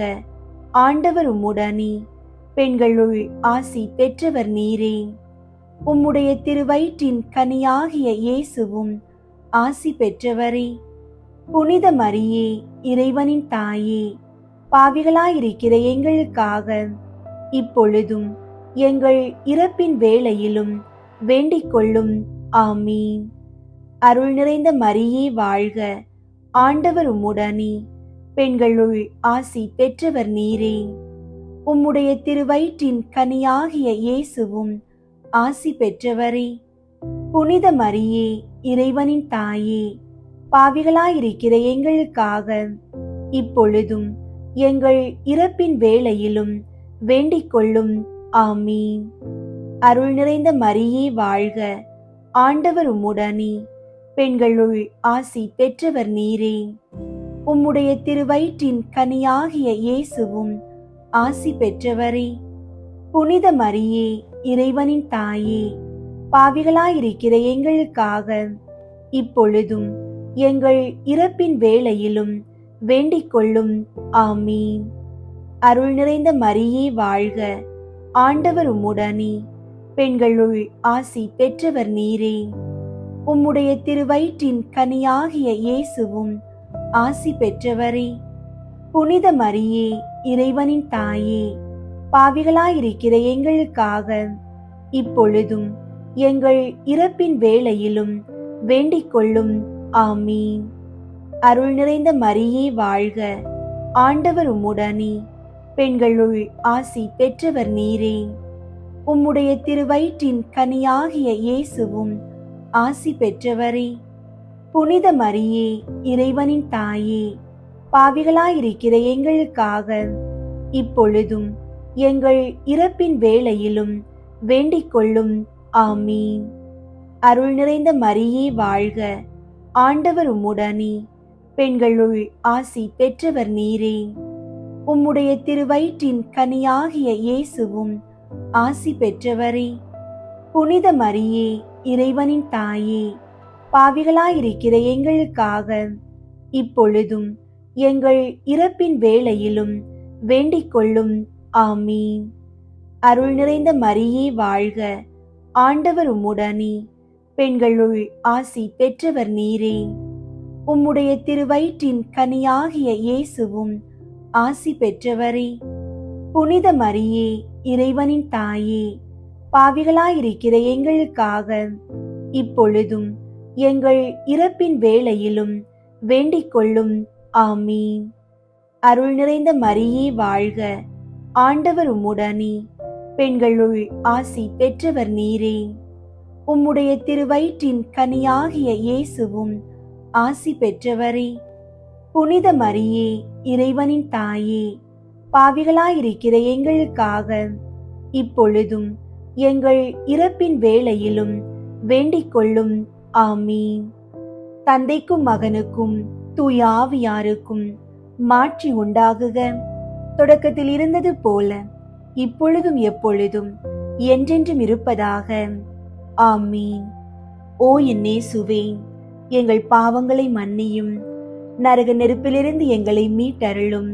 ஆண்டவர் உம்முடனே, பெண்களுள் ஆசி பெற்றவர் நீரே. உம்முடைய திருவயிற்றின் கனியாகிய இயேசுவும் ஆசி பெற்றவரே. புனித மரியே, இறைவனின் தாயே, பாவிகளாயிருக்கிற எங்களுக்காக இப்பொழுதும் எங்கள் இறப்பின் வேளையிலும் வேண்டிக் கொள்ளும். ஆமீன். அருள் நிறைந்த மரியே வாழ்க, ஆண்டவர் உம்முடனே, பெண்களுள் ஆசி பெற்றவர் நீரே. உம்முடைய திருவயிற்றின் கனியாகிய இயேசுவும் ஆசி பெற்றவரே. புனித மரியே, இறைவனின் தாயே, பாவிகளாயிருக்கிற எங்களுக்காக இப்பொழுதும் எங்கள் இறப்பின் வேளையிலும் வேண்டிக் கொள்ளும். ஆமீன். அருள் நிறைந்த மரியே வாழ்க, ஆண்டவர் உம்முடனே, பெண்களுள் ஆசி பெற்றவர் நீரே. உம்முடைய திருவயிற்றின் கனியாகிய இயேசுவும் ஆசி பெற்றவரே. புனித மரியே, இறைவனின் தாயே, பாவிகளாயிருக்கிற எங்களுக்காக இப்பொழுதும் எங்கள் இறப்பின் வேளையிலும் வேண்டிக் கொள்ளும். ஆமீன். அருள் நிறைந்த மரியே வாழ்க, ஆண்டவர் உம்முடனே, பெண்களுள் ஆசி பெற்றவர் நீரே. உம்முடைய திருவயிற்றின் கனியாகிய இயேசுவும் ஆசி பெற்றவரே. புனித மரியே, இறைவனின் தாயே, பாவிகளாயிருக்கிற எங்களுக்காக இப்பொழுதும் எங்கள் இறப்பின் வேளையிலும் வேண்டிக் கொள்ளும். ஆமீன். அருள் நிறைந்த மரியே வாழ்க, ஆண்டவர் உம்முடனே, பெண்களுள் ஆசி பெற்றவர் நீரே. உம்முடைய திருவயிற்றின் கனியாகிய இயேசுவும் ஆசி பெற்றவரே. புனித மரியே, இறைவனின் தாயே, பாவிகளாயிருக்கிற எங்களுக்காக இப்பொழுதும் எங்கள் இறப்பின் வேளையிலும் வேண்டிக் கொள்ளும். ஆமீன். அருள் நிறைந்த மரியே வாழ்க, ஆண்டவர் உம்முடனே, பெண்களுள் ஆசி பெற்றவர் நீரே. உம்முடைய திருவயிற்றின் கனியாகிய இயேசுவும் ஆசி பெற்றவரே. புனித மரியே, இறைவனின் தாயே, பாவிகளாயிருக்கிற எங்களுக்காக இப்பொழுதும் எங்கள் இறப்பின் வேளையிலும் வேண்டிக் கொள்ளும். ஆமீன். அருள் நிறைந்த மரியே வாழ்க, ஆண்டவர் உம்முடனே, பெண்களுள் ஆசி பெற்றவர் நீரே. உம்முடைய திருவயிற்றின் கனியாகிய இயேசுவும் ஆசி பெற்றவரே. புனித மரியே, இறைவனின் தாயே, பாவிகளாயிருக்கிற எங்களுக்காக இப்பொழுதும் எங்கள் இறப்பின் வேளையிலும் வேண்டிக் கொள்ளும். ஆமீன். அருள் நிறைந்த மரியே வாழ்க, ஆண்டவர் உம்முடனே, பெண்களுள் ஆசி பெற்றவர் நீரே. உம்முடைய திருவயிற்றின் கனியாகிய இயேசுவும் ஆசி பெற்றவரே. புனித மரியே, இறைவனின் தாயே, பாவிகளாயிருக்கிற எங்களுக்காக இப்பொழுதும் எங்கள் இறப்பின் வேளையிலும் வேண்டிக் கொள்ளும். ஆமீன். தந்தைக்கும் மகனுக்கும் தூய ஆவியாருக்கும் மாட்சி உண்டாகுக. தொடக்கத்தில் இருந்தது போல இப்பொழுதும் எப்பொழுதும் என்றென்றும் இருப்பதாக. ஆமீன். ஓ என் இயேசுவே, எங்கள் பாவங்களை மன்னியும், நரக நெருப்பிலிருந்து எங்களை மீட்டருளும்,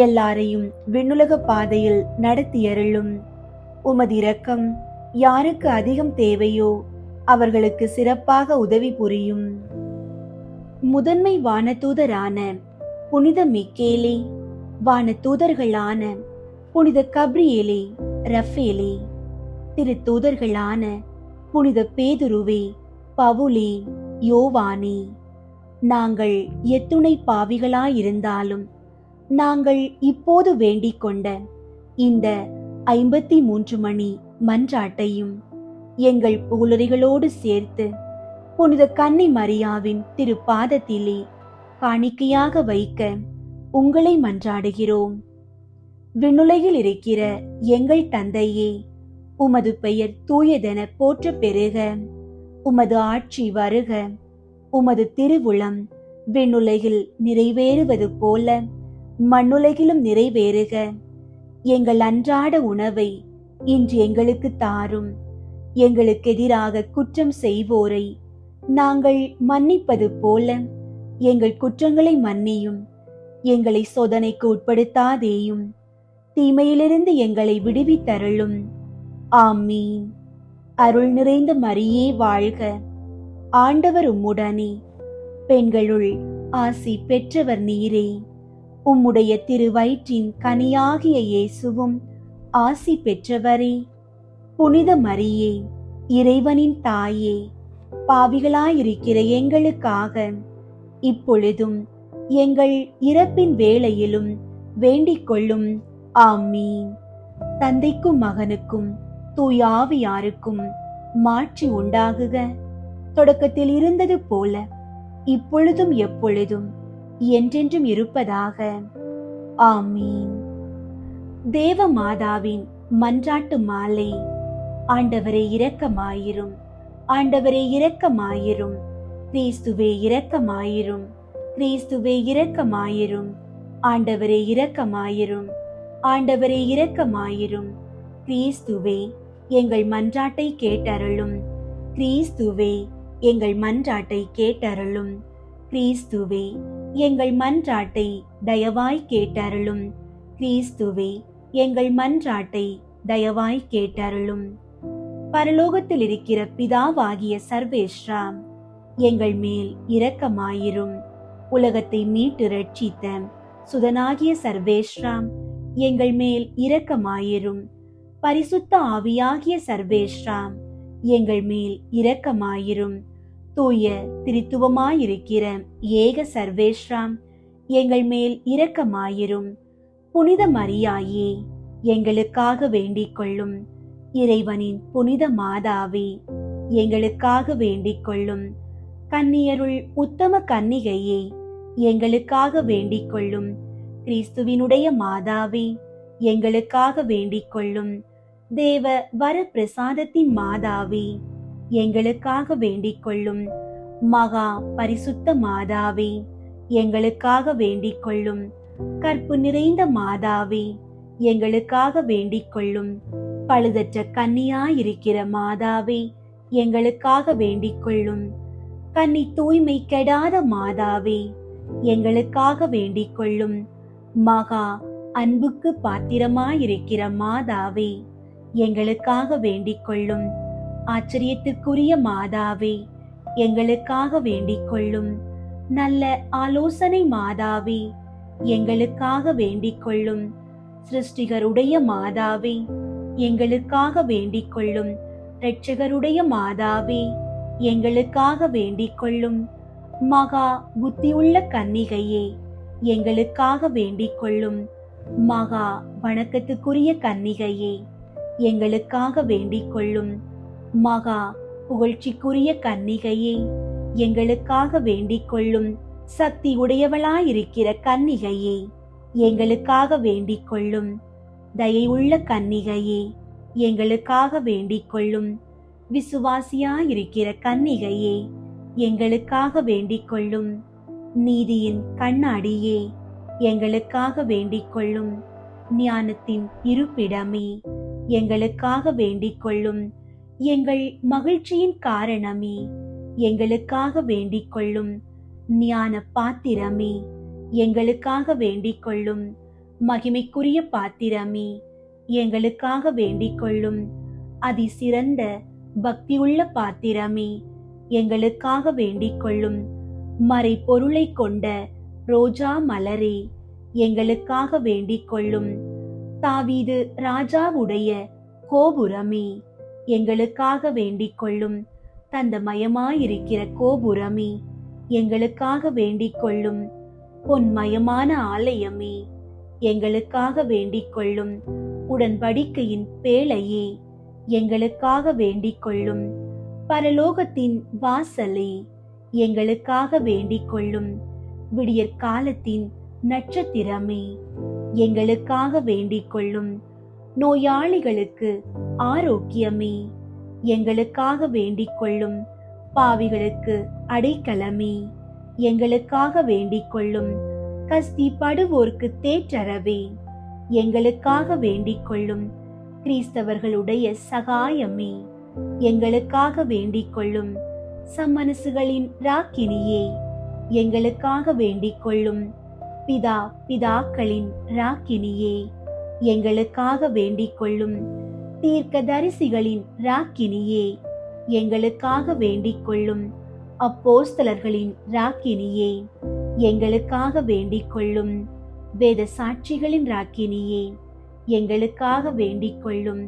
எல்லாரையும் விண்ணுலக பாதையில் நடத்தியருளும். உமது இரக்கம் யாருக்கு அதிகம் தேவையோ அவர்களுக்கு சிறப்பாக உதவி புரியும். முதன்மை வானதூதரான புனித மிக்கேலே, வானதூதர்களான புனித கப்ரியேலே, ரஃபேலே, திருத்தூதர்களான புனித பேதுருவே, பவுலே, யோவானே, நாங்கள் எத்துணை பாவிகளாயிருந்தாலும் நாங்கள் இப்போது வேண்டிக் கொண்ட இந்த 53 மணி மன்றாட்டையும் எங்கள் புகழுரைகளோடு சேர்த்து புனித கன்னி மரியாவின் திருப்பாதத்திலே காணிக்கையாக வைக்க உங்களை மன்றாடுகிறோம். விண்ணுலகில் இருக்கிற எங்கள் தந்தையே, உமது பெயர் தூயதென போற்ற பெருக. உமது ஆட்சி வருக. உமது திருவுளம் விண்ணுலகில் நிறைவேறுவது போல மண்ணுலகிலும் நிறைவேறுக. எங்கள் அன்றாட உணவை இன்று எங்களுக்கு தாரும். எங்களுக்கு எதிராக குற்றம் செய்வோரை நாங்கள் மன்னிப்பது போல எங்கள் குற்றங்களை மன்னியும். எங்களை சோதனைக்கு உட்படுத்தாதேயும், தீமையிலிருந்து எங்களை விடுவித்தருளும். ஆமீன். அருள் நிறைந்த மரியே வாழ்க, ஆண்டவர் உம்முடனே, பெண்களுள் ஆசி பெற்றவர் நீரே. உம்முடைய திருவயிற்றின் கனியாகிய இயேசுவும் ஆசி பெற்றவரே. புனித மரியே, இறைவனின் தாயே, பாவிகளாயிருக்கிற எங்களுக்காக இப்பொழுதும் எங்கள் இறப்பின் வேளையிலும் வேண்டிக் கொள்ளும். ஆமீன். தந்தைக்கும் மகனுக்கும் தூய ஆவியாருக்கும் மாட்சி உண்டாகுக. தொடக்கத்தில் இருந்தது போல இப்பொழுதும் எப்பொழுதும் என்றென்றும் இருப்பதாக. ஆமீன். தேவ மாதாவின் மன்றாட்டு மாலை. ஆண்டவரே இரக்கமாயிரும், ஆண்டவரே இரக்கமாயிரும், கிறிஸ்துவே இரக்கமாயிரும், கிறிஸ்துவே இரக்கமாயிரும். ஆண்டவரே இரக்கமாயிரும். ஆண்டவரே இரக்கமாயிரும். கிறிஸ்துவே எங்கள் மன்றாட்டை கேட்டருளும். கிறிஸ்துவே எங்கள் மன்றாட்டை கேட்டருளும். கிறிஸ்துவே எங்கள் மன்றாட்டை தயவாய் கேட்டருளும். கிறிஸ்துவே எங்கள் மன்றாட்டை தயவாய் கேட்டருளும். பரலோகத்தில் இருக்கிற பிதாவாகிய சர்வேஸ்வரா, எங்கள் மேல் இரக்கமாயிரும். உலகத்தை மீட்டு ரட்சித்த சுதனாகிய சர்வேஸ்வரா, எங்கள் மேல் இரக்கமாயிரும். பரிசுத்த ஆவியாகிய சர்வேஸ்வரா, எங்கள் மேல் இரக்கமாயிரும். தூய திரித்துவமாயிருக்கிற ஏக சர்வேஸ்வரா, எங்கள் மேல் இரக்கமாயிரும். புனித மரியாயே, எங்களுக்காக வேண்டிக் கொள்ளும். இறைவனின் புனித மாதாவே, எங்களுக்காக வேண்டிக் கொள்ளும். கன்னியருள் உத்தம கன்னிகையே, எங்களுக்காக வேண்டிக் கொள்ளும். கிறிஸ்துவினுடைய மாதாவே, எங்களுக்காக வேண்டிக் கொள்ளும். தேவ வர பிரசாதத்தின் மாதாவே, எங்களுக்காக வேண்டிக் கொள்ளும். மகா பரிசுத்த மாதாவே, எங்களுக்காக வேண்டிக் கொள்ளும். கற்பு நிறைந்த மாதாவே, எங்களுக்காக வேண்டிக் கொள்ளும். பழுதற்ற கன்னியாயிருக்கிற மாதாவே, எங்களுக்காக வேண்டிக் கொள்ளும். கன்னி தூய்மை கெடாத மாதாவே, எங்களுக்காக வேண்டிக் கொள்ளும். மகா அன்புக்கு பாத்திரமாயிருக்கிற மாதாவே, எங்களுக்காக வேண்டிக் கொள்ளும். ஆச்சரியத்துக்குரிய மாதாவே, எங்களுக்காக வேண்டிக் கொள்ளும். நல்ல ஆலோசனை மாதாவே, எங்களுக்காக வேண்டிக் கொள்ளும். சிருஷ்டிகருடைய மாதாவே, எங்களுக்காக வேண்டிக் கொள்ளும். இரட்சகருடைய மாதாவே, எங்களுக்காக வேண்டிக் கொள்ளும். மகா புத்தியுள்ள கன்னிகையே, எங்களுக்காக வேண்டிக் கொள்ளும். மகா வணக்கத்துக்குரிய கன்னிகையே, எங்களுக்காக வேண்டிக் கொள்ளும். மகா புகழ்ச்சிக்குரிய கன்னிகையே, எங்களுக்காக வேண்டிக் கொள்ளும். சக்தி உடையவளாயிருக்கிற கன்னிகையே, எங்களுக்காக வேண்டிக் கொள்ளும். தயையுள்ள கன்னிகையே, எங்களுக்காக வேண்டிக் கொள்ளும். விசுவாசியாயிருக்கிற கன்னிகையே, எங்களுக்காக வேண்டிக் கொள்ளும். நீதியின் கண்ணாடியே, எங்களுக்காக வேண்டிக் கொள்ளும். ஞானத்தின் இருப்பிடமே, எங்களுக்காக வேண்டிக் கொள்ளும். எங்கள் மகிழ்ச்சியின் காரணமே, எங்களுக்காக வேண்டிக் கொள்ளும். ஞான பாத்திரமே, எங்களுக்காக வேண்டிக் கொள்ளும். மகிமைக்குரிய பாத்திரமே, எங்களுக்காக வேண்டிக் கொள்ளும். அதிசிறந்த பக்தியுள்ள பாத்திரமே, எங்களுக்காக வேண்டிக் கொள்ளும். மறை பொருளை கொண்ட ரோஜா மலரே, எங்களுக்காக வேண்டிக் கொள்ளும். தாவீது ராஜாவுடைய கோபுரமே, எங்களுக்காக வேண்டிக் கொள்ளும். தந்தமயமாயிருக்கிற கோபுரமே, எங்களுக்காக வேண்டிக் கொள்ளும். பொன்மயமான ஆலயமே, எங்களுக்காக வேண்டிக் கொள்ளும். உடன்படிக்கையின் பேழையே, எங்களுக்காக வேண்டிக் கொள்ளும். பரலோகத்தின் வாசலே, எங்களுக்காக வேண்டிக் கொள்ளும். விடியற் காலத்தின் நட்சத்திரமே, எங்களுக்காக வேண்டிக் கொள்ளும். நோயாளிகளுக்கு ஆரோக்கியமே, எங்களுக்காக வேண்டிக் கொள்ளும். பாவிகளுக்கு அடைக்கலமே, எங்களுக்காக வேண்டிக் கொள்ளும். கஸ்தி படுவோர்க்கு தேற்றரவே, எங்களுக்காக வேண்டிக் கொள்ளும். கிறிஸ்தவர்களுடைய சகாயமே, எங்களுக்காக வேண்டிக் கொள்ளும். சம்மனசுகளின் ராக்கினியே, எங்களுக்காக வேண்டிக் கொள்ளும். பிதாக்களின் ராக்கினியே, எங்களுக்காக வேண்டிக் கொள்ளும். தீர்க்கதரிசிகளின் ராக்கினியே, எங்களுக்காக வேண்டிக் கொள்ளும். அப்போஸ்தலர்களின் ராக்கினியே, எங்களுக்காக வேண்டிக் கொள்ளும். வேத சாட்சிகளின் ராக்கினியே, எங்களுக்காக வேண்டிக் கொள்ளும்.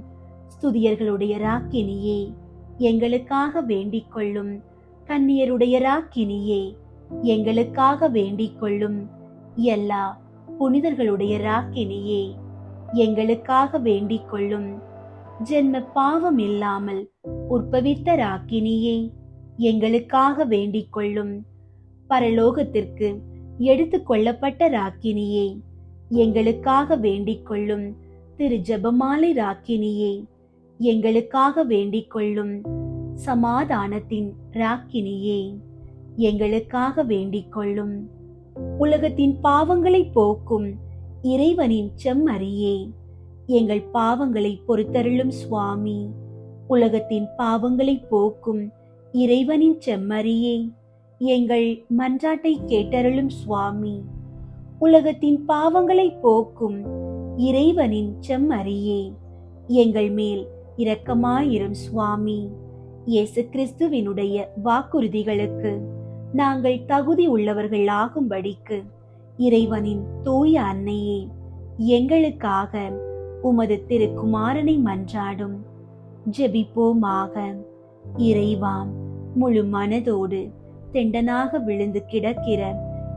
ஸ்துதியர்களுடைய ராக்கினியே, எங்களுக்காக வேண்டிக் கொள்ளும். கன்னியருடைய ராக்கினியே, எங்களுக்காக வேண்டிக் கொள்ளும். எல்லா புனிதர்களுடைய ராக்கினியே, எங்களுக்காக வேண்டிக் கொள்ளும். ஜென்ம பாவம் இல்லாமல் உற்பவித்த ராக்கினியே, எங்களுக்காக வேண்டிக் கொள்ளும். பரலோகத்திற்கு எடுத்து கொள்ளப்பட்ட ராக்கினியே, எங்களுக்காக வேண்டிக் கொள்ளும். திரு ஜெபமாலை ராக்கினியே, எங்களுக்காக வேண்டிக் கொள்ளும். சமாதானத்தின் ராக்கினியே, எங்களுக்காக வேண்டிக் கொள்ளும். உலகத்தின் பாவங்களை போக்கும் இறைவனின் செம்மறியே, எங்கள் பாவங்களை பொறுத்தருளும் சுவாமி. உலகத்தின் பாவங்களை போக்கும் இறைவனின் செம்மறியே, எங்கள் மன்றாட்டை கேட்டருளும் சுவாமி. உலகத்தின் பாவங்களை போக்கும் இறைவனின் செம்மறியே, எங்கள் மேல் இரக்கமாயிரும் சுவாமி. இயேசு கிறிஸ்துவினுடைய வாக்குறுதிகளுக்கு நாங்கள் தகுதி உள்ளவர்கள் ஆகும்படிக்கு இறைவனின் தூய அன்னையே, எங்களுக்காக உமது திருக்குமாரனை மன்றாடும். ஜெபிப்போமாக. இறைவா, முழு மனதோடு தெண்டனாக விழுந்து கிடக்கிற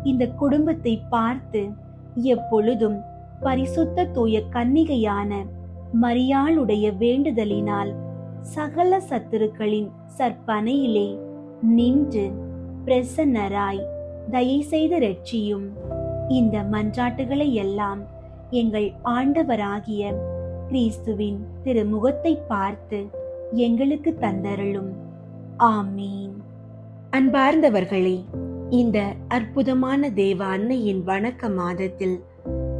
இந்த குடும்பத்தை பார்த்து எப்பொழுதும் பரிசுத்த தூய கன்னிகையான மரியாளுடைய வேண்டுதலினால் சகல சத்துருக்களின் சற்பனையிலே நின்று பிரசன்னராய் தயை செய்து ரட்சியும். இந்த மன்றாட்டுகளை எல்லாம் எங்கள் ஆண்டவராகிய கிறிஸ்துவின் திருமுகத்தை பார்த்து எங்களுக்கு தந்தருளும். ஆமீன். அன்பார்ந்தவர்களே, இந்த அற்புதமான தேவ அன்னையின் வணக்க மாதத்தில்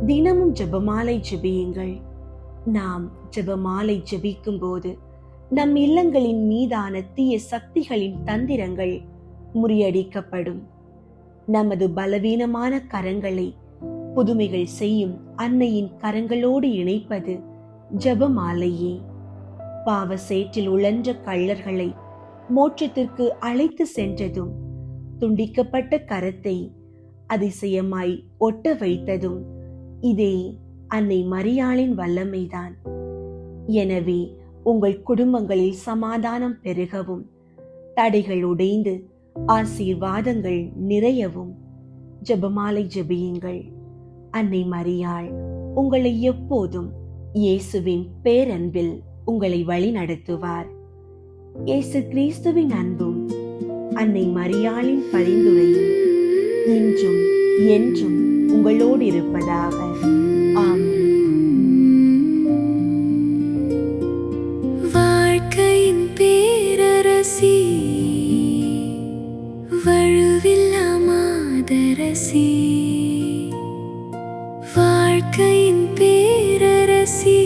தினமும் ஜெபமாலை ஜெபியுங்கள். நாம் ஜெபமாலை ஜெபிக்கும் போது நம் இல்லங்களின் மீதான தீய சக்திகளின் தந்திரங்கள் முறியடிக்கப்படும். நமது பலவீனமான கரங்களை புதுமைகள் செய்யும் அன்னையின் கரங்களோடு இணைப்பது ஜெபமாலையே. பாவ சேற்றில் உழன்ற கள்ளர்களை மோட்சத்திற்கு அழைத்து சென்றதும், துண்டிக்கப்பட்ட கரத்தை அதிசயமாய் ஒட்ட வைத்ததும் இதே அன்னை மரியாளின் வல்லமைதான். எனவே உங்கள் குடும்பங்களில் சமாதானம் பெருகவும், தடைகள் உடைந்து ஆசீர்வாதங்கள் நிறையவும் ஜெபமாலை ஜெபியுங்கள். அன்னை மரியாள் உங்களை எப்போதும் இயேசுவின் பேரன்பில் உங்களை வழி நடத்துவார். இயேசு கிறிஸ்துவின் அன்பும் அன்னை மரியாளின் பரிந்துரையும் இன்றும் என்றும் உங்களோடு இருப்பதாக. ஆமென். வாழ்க்கையின் பேரரசி, வழுவில்லா மாதரசி, வாழ்க்கையின் பேரரசி,